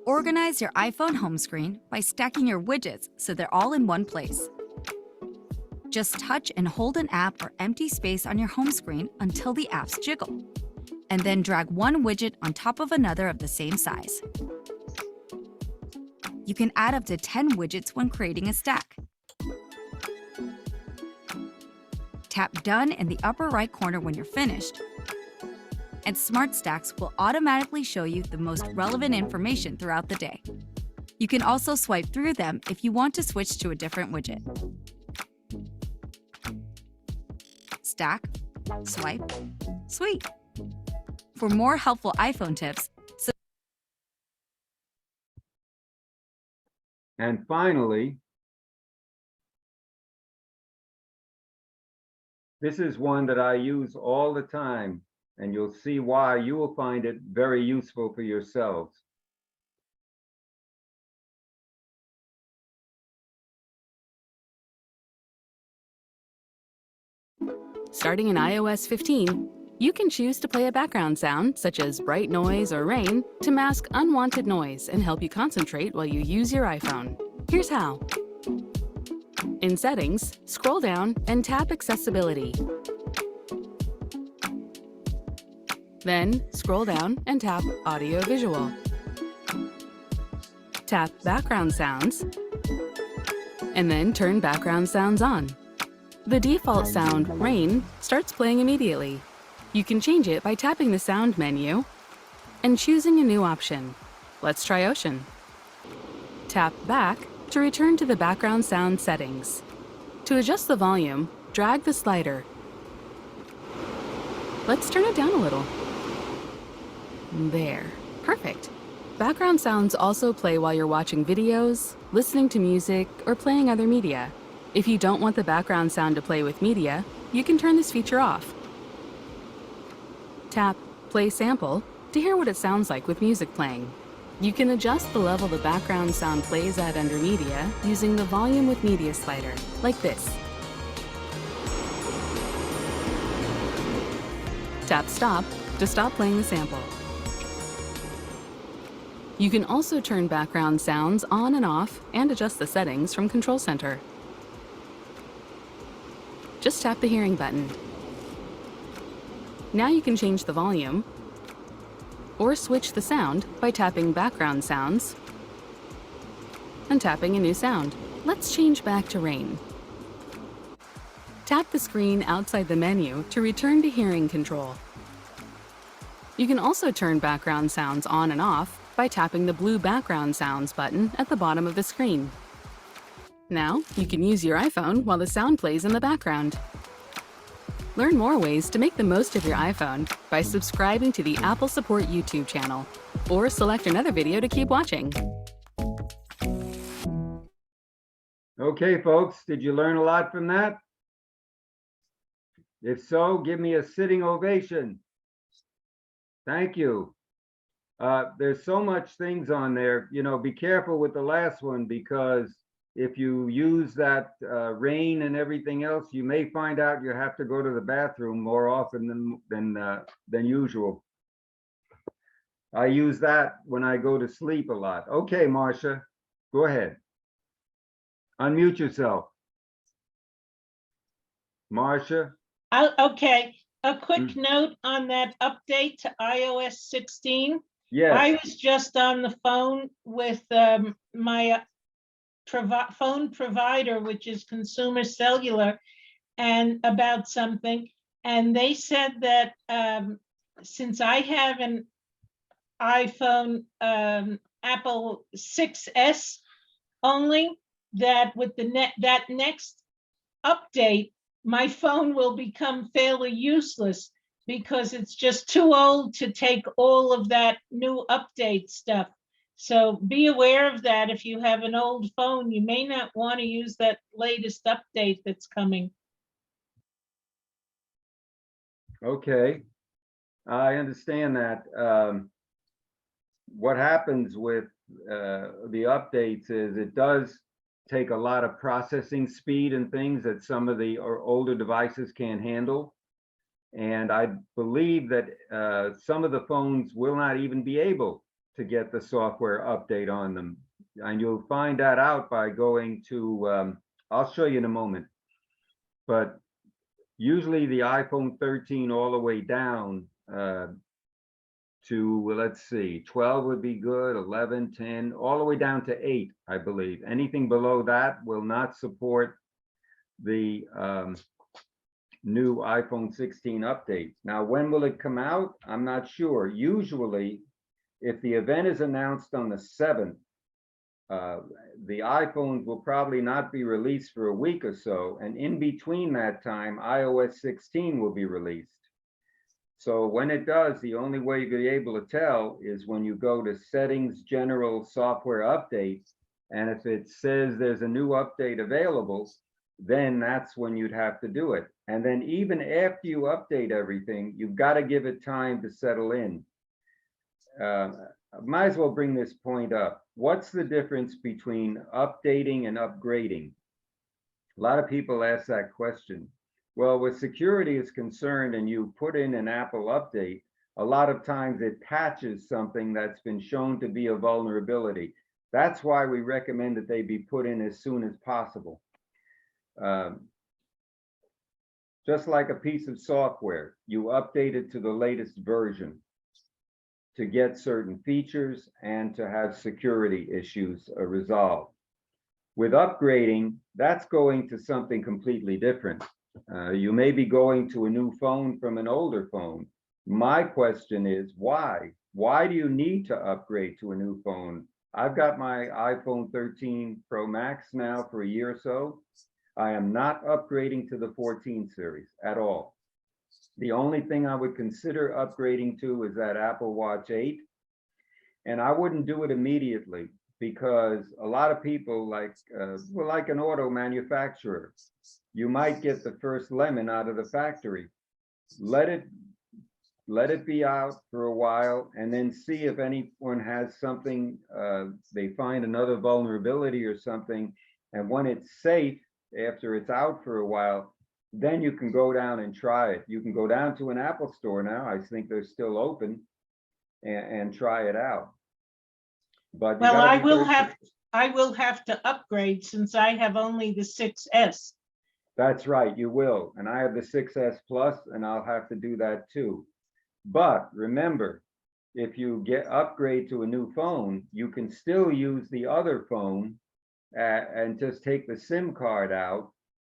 Organize your iPhone home screen by stacking your widgets so they're all in one place. Just touch and hold an app or empty space on your home screen until the apps jiggle, and then drag one widget on top of another of the same size. You can add up to 10 widgets when creating a stack. Tap Done in the upper right corner when you're finished, and Smart Stacks will automatically show you the most relevant information throughout the day. You can also swipe through them if you want to switch to a different widget. Stack, swipe, sweet. For more helpful iPhone tips, And finally, this is one that I use all the time, and you'll see why. You will find it very useful for yourselves. Starting in iOS 15, you can choose to play a background sound, such as bright noise or rain, to mask unwanted noise and help you concentrate while you use your iPhone. Here's how. In Settings, scroll down and tap Accessibility. Then, scroll down and tap Audio Visual. Tap Background Sounds, and then turn background sounds on. The default sound, rain, starts playing immediately. You can change it by tapping the sound menu and choosing a new option. Let's try ocean. Tap back to return to the background sound settings. To adjust the volume, drag the slider. Let's turn it down a little. There, perfect. Background sounds also play while you're watching videos, listening to music, or playing other media. If you don't want the background sound to play with media, you can turn this feature off. Tap Play Sample to hear what it sounds like with music playing. You can adjust the level the background sound plays at under media using the volume with media slider, like this. Tap stop to stop playing the sample. You can also turn background sounds on and off and adjust the settings from Control Center. Just tap the hearing button. Now you can change the volume or switch the sound by tapping background sounds and tapping a new sound. Let's change back to rain. Tap the screen outside the menu to return to hearing control. You can also turn background sounds on and off by tapping the blue background sounds button at the bottom of the screen. Now, you can use your iPhone while the sound plays in the background. Learn more ways to make the most of your iPhone by subscribing to the Apple Support YouTube channel, or select another video to keep watching. Okay, folks, did you learn a lot from that? If so, give me a sitting ovation. Thank you. There's so much things on there, you know, be careful with the last one, because if you use that rain and everything else, you may find out you have to go to the bathroom more often than usual. I use that when I go to sleep a lot. Okay, Marcia, go ahead. Unmute yourself. Marcia? Okay, a quick note on that update to iOS 16. Yes. I was just on the phone with my phone provider, which is Consumer Cellular, and about something, and they said that since I have an iPhone Apple 6S only, that with the that next update, my phone will become fairly useless because it's just too old to take all of that new update stuff. So be aware of that. If you have an old phone, you may not want to use that latest update that's coming. Okay, I understand that. What happens with the updates is it does take a lot of processing speed and things that some of the older devices can't handle. And I believe that some of the phones will not even be able to get the software update on them. And you'll find that out by going to, I'll show you in a moment. But usually the iPhone 13 all the way down to, let's see, 12 would be good, 11, 10, all the way down to 8, I believe. Anything below that will not support the new iPhone 16 update. Now, when will it come out? I'm not sure. Usually, if the event is announced on the 7th, the iPhones will probably not be released for a week or so, and in between that time, iOS 16 will be released. So when it does, the only way you'll be able to tell is when you go to Settings, General Software Updates, and if it says there's a new update available, then that's when you'd have to do it. And then even after you update everything, you've got to give it time to settle in. Might as well bring this point up. What's the difference between updating and upgrading? A lot of people ask that question. Well, where security is concerned and you put in an Apple update, a lot of times it patches something that's been shown to be a vulnerability. That's why we recommend that they be put in as soon as possible. Just like a piece of software, you update it to the latest version to get certain features and to have security issues resolved. With upgrading, that's going to something completely different. You may be going to a new phone from an older phone. My question is, why? Why do you need to upgrade to a new phone? I've got my iPhone 13 Pro Max now for a year or so. I am not upgrading to the 14 series at all. The only thing I would consider upgrading to is that Apple Watch 8. And I wouldn't do it immediately because a lot of people like an auto manufacturer, you might get the first lemon out of the factory. Let it let it be out for a while, and then see if anyone has something, they find another vulnerability or something. And when it's safe, after it's out for a while, then you can go down and try it. You can go down to an Apple store now. I think they're still open, and try it out. But you Well, gotta I be will very have, I will have to upgrade since I have only the 6S. That's right, you will. And I have the 6S Plus, and I'll have to do that too. But remember, if you upgrade to a new phone, you can still use the other phone and just take the SIM card out,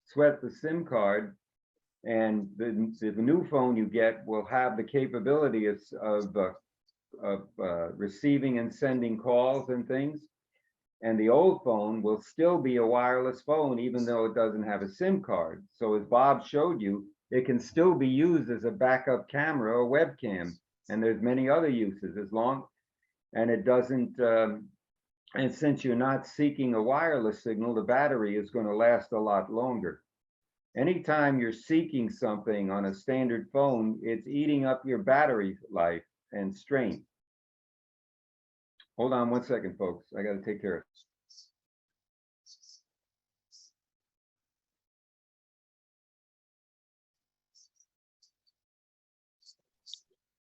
sweat the SIM card, and the new phone you get will have the capability of receiving and sending calls and things. And the old phone will still be a wireless phone, even though it doesn't have a SIM card. So as Bob showed you, it can still be used as a backup camera or webcam. And there's many other uses and it doesn't, and since you're not seeking a wireless signal, the battery is going to last a lot longer. Anytime you're seeking something on a standard phone, it's eating up your battery life and strength. Hold on one second, folks. I got to take care of it.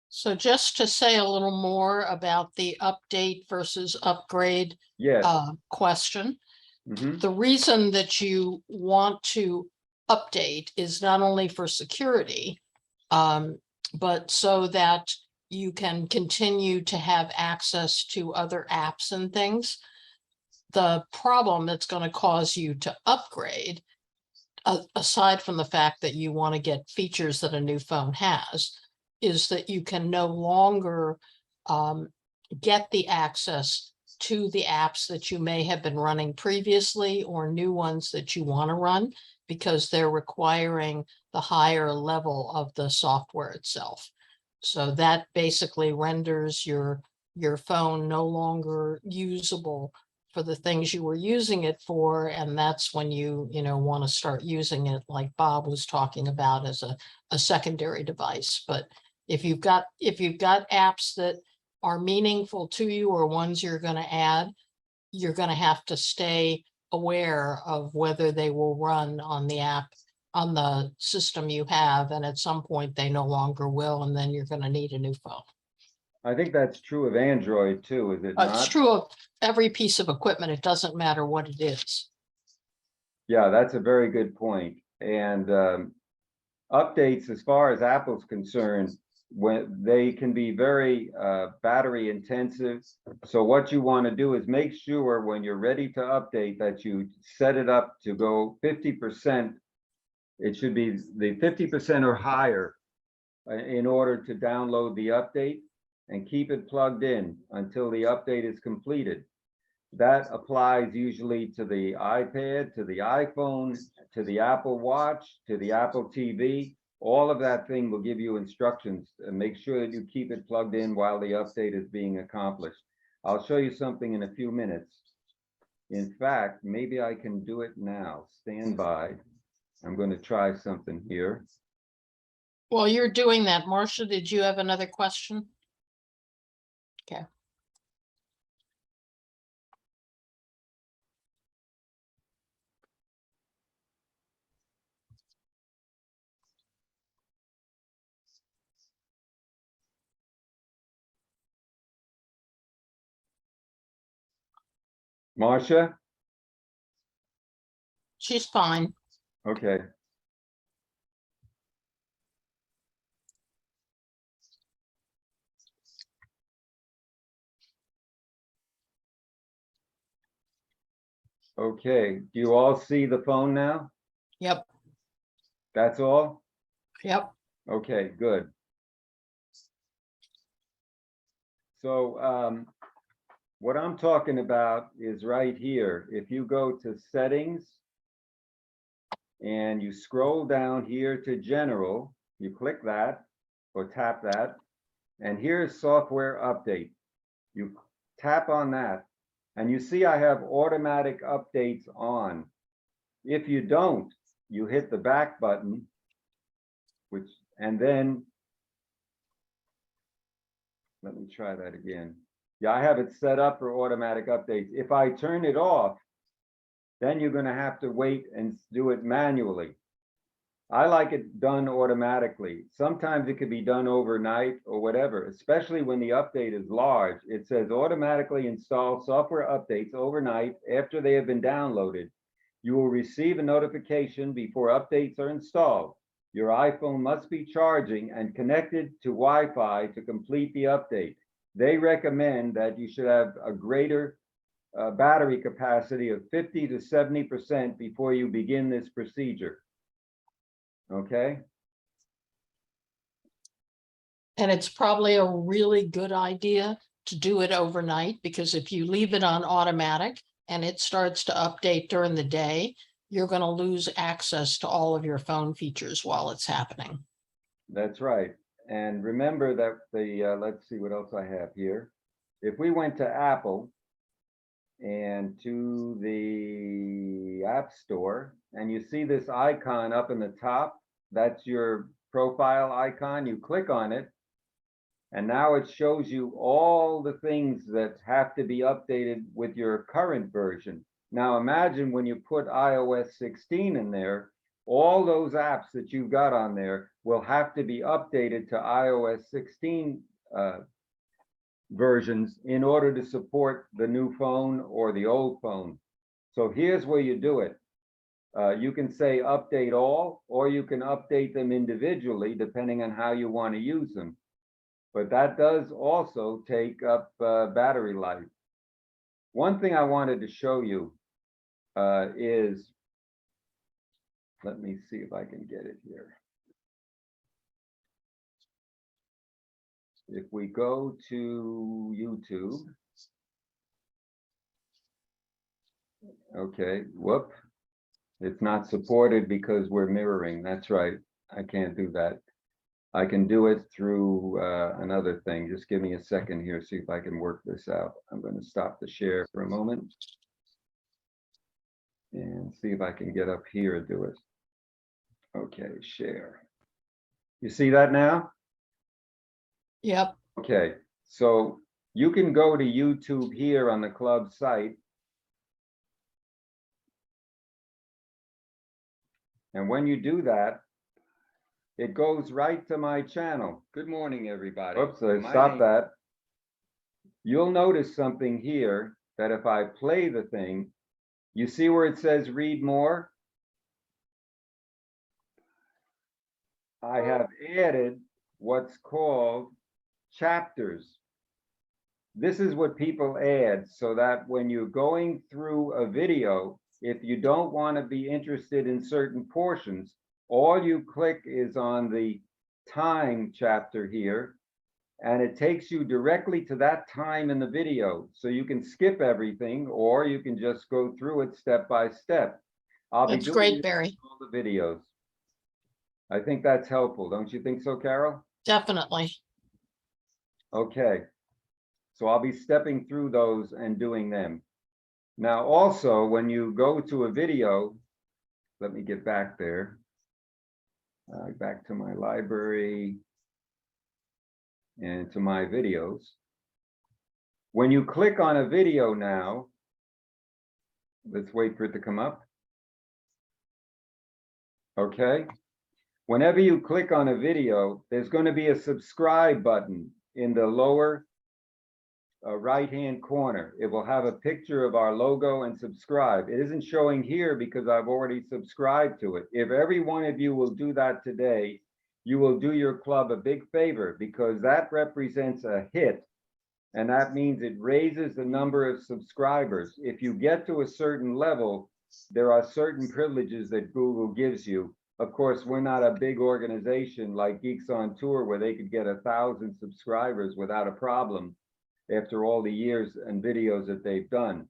So just to say a little more about the update versus upgrade Yes. question. Mhm. The reason that you want to update is not only for security, but so that you can continue to have access to other apps and things. The problem that's going to cause you to upgrade, aside from the fact that you want to get features that a new phone has, is that you can no longer get the access to the apps that you may have been running previously or new ones that you want to run because they're requiring the higher level of the software itself. So that basically renders your phone no longer usable for the things you were using it for. And that's when you want to start using it, like Bob was talking about, as a secondary device. But if you've got apps that are meaningful to you or ones you're going to add, you're going to have to stay aware of whether they will run on the app, on the system you have. And at some point they no longer will. And then you're going to need a new phone. I think that's true of Android too, is it not? It's true of every piece of equipment. It doesn't matter what it is. Yeah, that's a very good point. And updates, as far as Apple's concerned, when they can be very battery intensive. So what you want to do is make sure when you're ready to update that you set it up to go 50%. It should be the 50% or higher in order to download the update, and keep it plugged in until the update is completed. That applies usually to the iPad, to the iPhone, to the Apple Watch, to the Apple TV. All of that thing will give you instructions and make sure that you keep it plugged in while the update is being accomplished. I'll show you something in a few minutes. In fact, maybe I can do it now. Stand by. I'm going to try something here. While you're doing that, Marcia, did you have another question? Okay. Marcia? She's fine. Okay. Okay, do you all see the phone now? Yep. That's all? Yep. Okay, good. So what I'm talking about is right here. If you go to settings and you scroll down here to general, you click that or tap that, and here's software update. You tap on that and you see I have automatic updates on. If you don't, you hit the back button, and then Let me try that again. Yeah, I have it set up for automatic updates. If I turn it off, then you're gonna have to wait and do it manually. I like it done automatically. Sometimes it could be done overnight or whatever, especially when the update is large. It says automatically install software updates overnight after they have been downloaded. You will receive a notification before updates are installed. Your iPhone must be charging and connected to Wi-Fi to complete the update. They recommend that you should have a greater battery capacity of 50 to 70% before you begin this procedure. Okay. And it's probably a really good idea to do it overnight, because if you leave it on automatic and it starts to update during the day, you're going to lose access to all of your phone features while it's happening. That's right. And remember that let's see what else I have here. If we went to Apple and to the App Store, and you see this icon up in the top, that's your profile icon. You click on it, and now it shows you all the things that have to be updated with your current version. Now imagine when you put iOS 16 in there, all those apps that you've got on there will have to be updated to iOS 16 versions in order to support the new phone or the old phone. So here's where you do it. You can say update all, or you can update them individually depending on how you want to use them. But that does also take up battery life. One thing I wanted to show you is, let me see if I can get it here. If we go to YouTube, okay, whoop, it's not supported because we're mirroring. That's right, I can't do that. I can do it through another thing. Just give me a second here, see if I can work this out. I'm going to stop the share for a moment and see if I can get up here and do it. Okay, share. You see that now? Yep. Okay, so you can go to YouTube here on the club site. And when you do that, it goes right to my channel. Good morning, everybody. Oops, I stopped that. You'll notice something here that if I play the thing, you see where it says read more? I have added what's called chapters. This is what people add so that when you're going through a video, if you don't want to be interested in certain portions, all you click is on the time chapter here, and it takes you directly to that time in the video. So you can skip everything, or you can just go through it step by step. That's great, Barry. All the videos. I think that's helpful. Don't you think so, Carol? Definitely. Okay. So I'll be stepping through those and doing them. Now, also, when you go to a video, let me get back there. Back to my library and to my videos. When you click on a video now, let's wait for it to come up. Okay. Whenever you click on a video, there's going to be a subscribe button in the lower right-hand corner. It will have a picture of our logo and subscribe. It isn't showing here because I've already subscribed to it. If every one of you will do that today, you will do your club a big favor, because that represents a hit, and that means it raises the number of subscribers. If you get to a certain level, there are certain privileges that Google gives you. Of course, we're not a big organization like Geeks on Tour where they could get 1,000 subscribers without a problem after all the years and videos that they've done.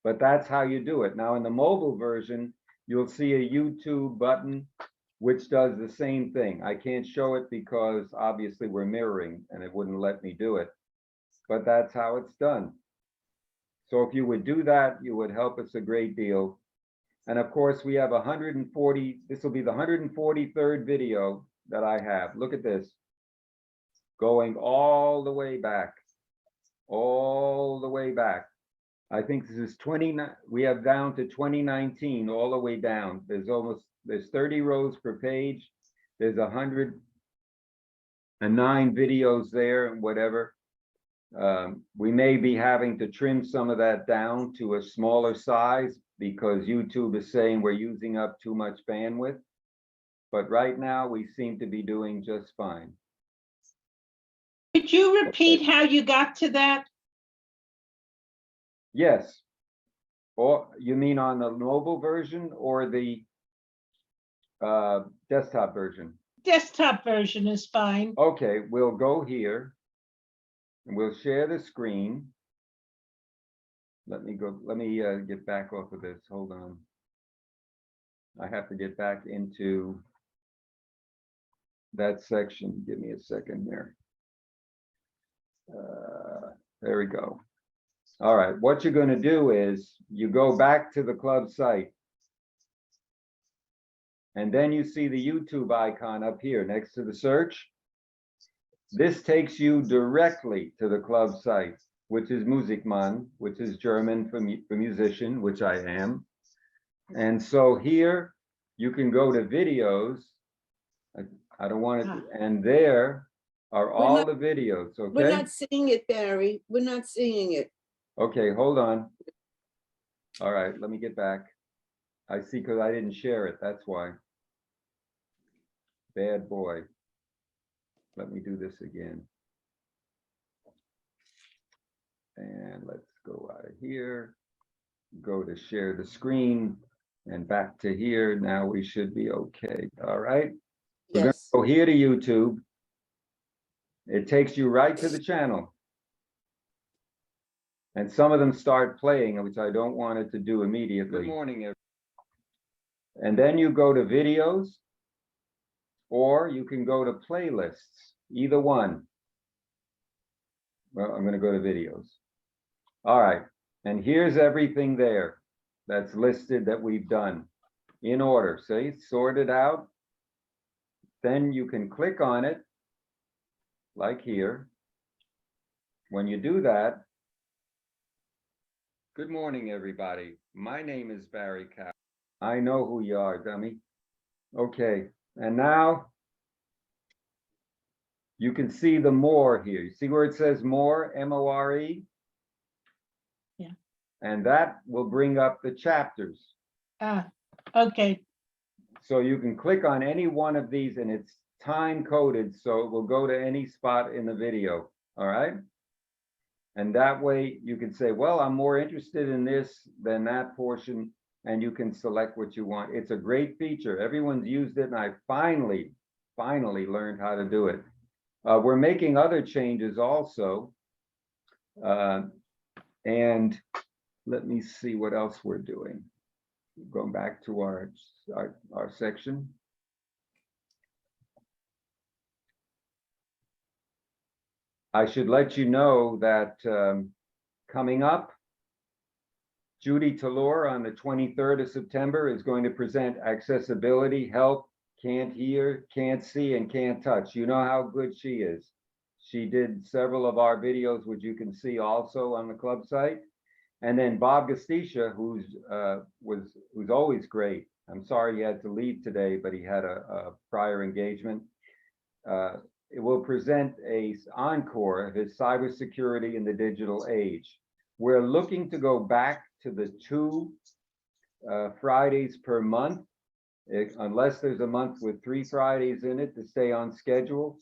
But that's how you do it. Now in the mobile version, you'll see a YouTube button, which does the same thing. I can't show it because obviously we're mirroring and it wouldn't let me do it, but that's how it's done. So if you would do that, you would help us a great deal. And of course we have 140, this will be the 143rd video that I have. Look at this. going all the way back. All the way back. I think this is 29, we have down to 2019, all the way down. There's 30 rows per page. There's 109 videos there and whatever. We may be having to trim some of that down to a smaller size because YouTube is saying we're using up too much bandwidth. But right now we seem to be doing just fine. Could you repeat how you got to that? Yes. Or you mean on the mobile version or the desktop version? Desktop version is fine. Okay, we'll go here and we'll share the screen. Let me get back off of this. Hold on. I have to get back into that section. Give me a second here. There we go. All right, what you're going to do is you go back to the club site. And then you see the YouTube icon up here next to the search. This takes you directly to the club site, which is Musikmann, which is German for musician, which I am. And so here you can go to videos. I don't want it, and there are all the videos, okay? We're not seeing it, Barry. We're not seeing it. Okay, hold on. All right, let me get back. I see, because I didn't share it, that's why. Bad boy. Let me do this again. And let's go out of here. Go to share the screen and back to here. Now we should be okay. All right. We're going to Yes. go here to YouTube. It takes you right to the channel. And some of them start playing, which I don't want it to do immediately. Good morning, everyone. And then you go to videos, or you can go to playlists, either one. Well, I'm going to go to videos. All right, and here's everything there that's listed that we've done in order. See, sorted out. Then you can click on it, like here. When you do that, good morning, everybody. My name is Barry Cow. I know who you are, dummy. Okay, and now you can see the more here. You see where it says more, M-O-R-E? Yeah. And that will bring up the chapters. Okay. So you can click on any one of these and it's time coded, so it will go to any spot in the video, all right? And that way you can say, well, I'm more interested in this than that portion, and you can select what you want. It's a great feature. Everyone's used it, and I finally learned how to do it. We're making other changes also. And let me see what else we're doing. Going back to our section. I should let you know that coming up, Judy Talor on the 23rd of September is going to present accessibility, help, can't hear, can't see, and can't touch. You know how good she is. She did several of our videos, which you can see also on the club site. And then Bob Gastisha, who's always great. I'm sorry he had to leave today, but he had a prior engagement. It will present a encore of his cybersecurity in the digital age. We're looking to go back to the 2 Fridays per month, unless there's a month with 3 Fridays in it to stay on schedule.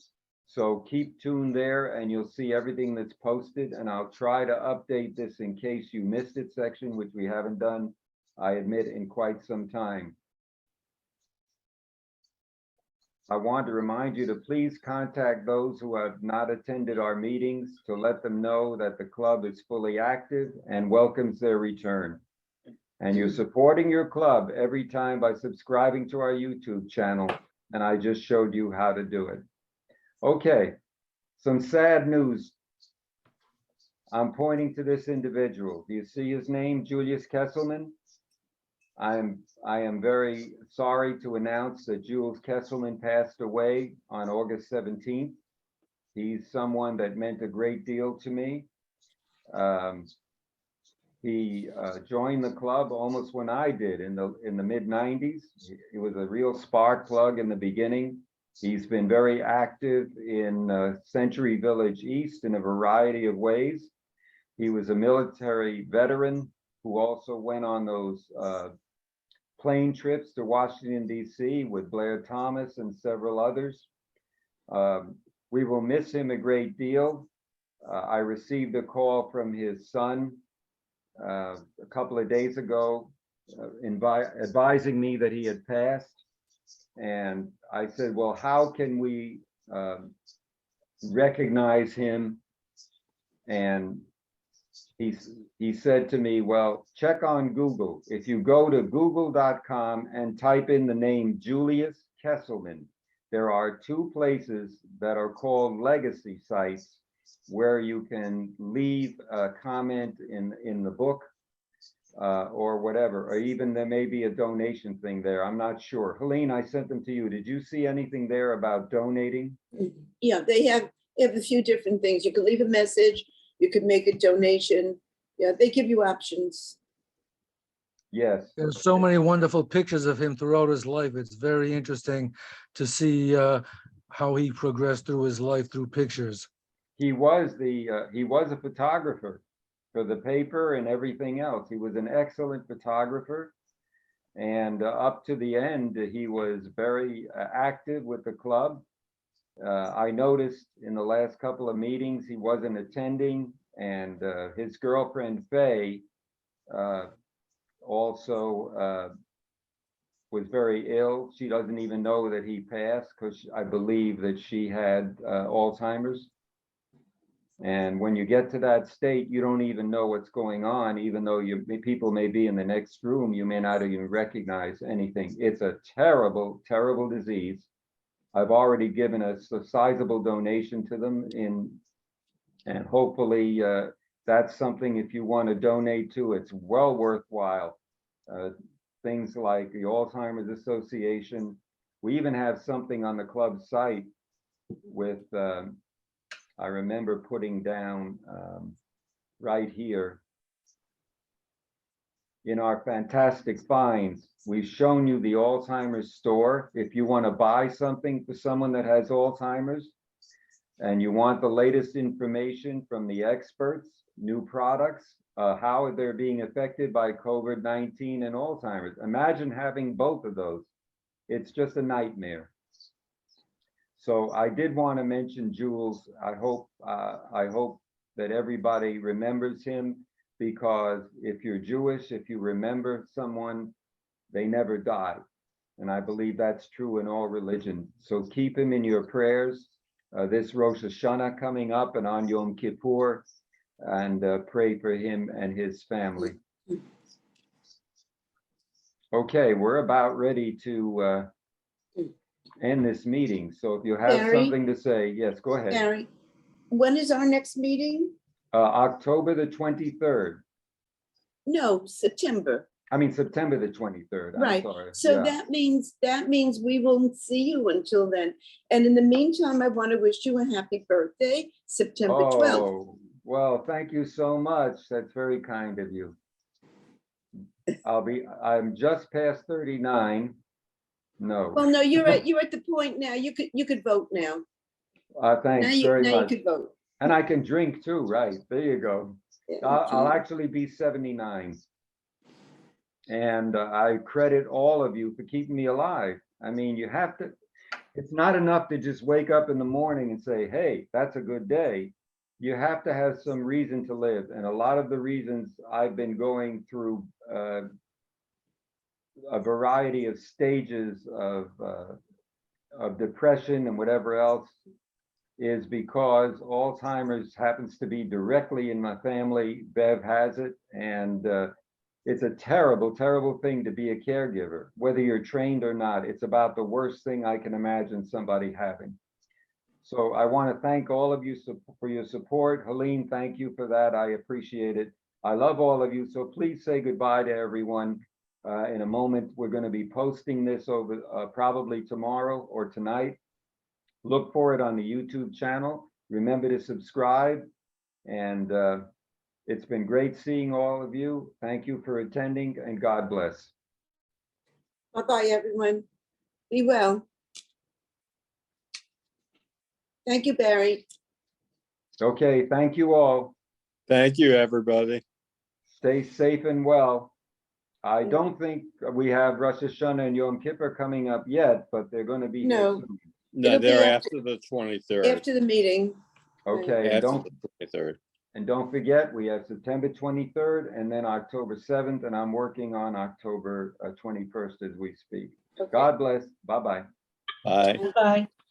So keep tuned there and you'll see everything that's posted, and I'll try to update this in case you missed it section, which we haven't done, I admit, in quite some time. I want to remind you to please contact those who have not attended our meetings to let them know that the club is fully active and welcomes their return. And you're supporting your club every time by subscribing to our YouTube channel, and I just showed you how to do it. Okay, some sad news. I'm pointing to this individual. Do you see his name, Julius Kesselman? I am very sorry to announce that Jules Kesselman passed away on August 17th. He's someone that meant a great deal to me. He joined the club almost when I did in the mid-90s. He was a real spark plug in the beginning. He's been very active in Century Village East in a variety of ways. He was a military veteran who also went on those plane trips to Washington, D.C. with Blair Thomas and several others. We will miss him a great deal. I received a call from his son a couple of days ago, advising me that he had passed. And I said, well, how can we recognize him? And he said to me, well, check on Google. If you go to google.com and type in the name Julius Kesselman, there are 2 places that are called legacy sites where you can leave a comment in the book or whatever, or even there may be a donation thing there. I'm not sure. Helene, I sent them to you. Did you see anything there about donating? Yeah, they have a few different things. You can leave a message, you could make a donation. Yeah, they give you options. Yes. There's so many wonderful pictures of him throughout his life. It's very interesting to see how he progressed through his life through pictures. He was a photographer for the paper and everything else. He was an excellent photographer, and up to the end, he was very active with the club. I noticed in the last couple of meetings he wasn't attending, and his girlfriend Faye also was very ill. She doesn't even know that he passed because I believe that she had Alzheimer's. And when you get to that state, you don't even know what's going on, even though people may be in the next room, you may not even recognize anything. It's a terrible, terrible disease. I've already given a sizable donation to them and hopefully that's something, if you want to donate to, it's well worthwhile. Things like the Alzheimer's Association. We even have something on the club site with, I remember putting down right here in our fantastic finds. We've shown you the Alzheimer's store. If you want to buy something for someone that has Alzheimer's and you want the latest information from the experts, new products, how they're being affected by COVID-19 and Alzheimer's. Imagine having both of those. It's just a nightmare. So I did want to mention Jules. I hope that everybody remembers him, because if you're Jewish, if you remember someone, they never die. And I believe that's true in all religions. So keep him in your prayers. This Rosh Hashanah coming up and on Yom Kippur, and pray for him and his family. Okay, we're about ready to end this meeting. So if you have Barry? something to say, yes, go ahead. Barry, when is our next meeting? October the 23rd. No, September. I mean, September the 23rd. I'm Right. sorry. So Yeah. that means we won't see you until then. And in the meantime, I want to wish you a happy birthday, September 12th. Oh, well, thank you so much. That's very kind of you. I'm just past 39. No. Well, no, you're at the point now. You could vote now. Thanks Now very you much. could vote. And I can drink too, right? There you go. Yeah, I'll actually be 79. And I credit all of you for keeping me alive. I mean, you have to, it's not enough to just wake up in the morning and say, hey, that's a good day. You have to have some reason to live. And a lot of the reasons I've been going through a variety of stages of depression and whatever else is because Alzheimer's happens to be directly in my family. Bev has it, and it's a terrible, terrible thing to be a caregiver, whether you're trained or not. It's about the worst thing I can imagine somebody having. So I want to thank all of you for your support. Helene, thank you for that. I appreciate it. I love all of you. So please say goodbye to everyone. In a moment, we're going to be posting this over probably tomorrow or tonight. Look for it on the YouTube channel. Remember to subscribe, and it's been great seeing all of you. Thank you for attending, and God bless. Bye-bye, everyone. Be well. Thank you, Barry. Okay, thank you all. Thank you, everybody. Stay safe and well. I don't think we have Rosh Hashanah and Yom Kippur coming up yet, but they're going to be here No. soon. No, It'll be they're after- after the 23rd. After the meeting. Okay, and After the 23rd. don't forget, we have September 23rd and then October 7th, and I'm working on October 21st as we speak. Okay. God bless. Bye-bye. Bye. Bye.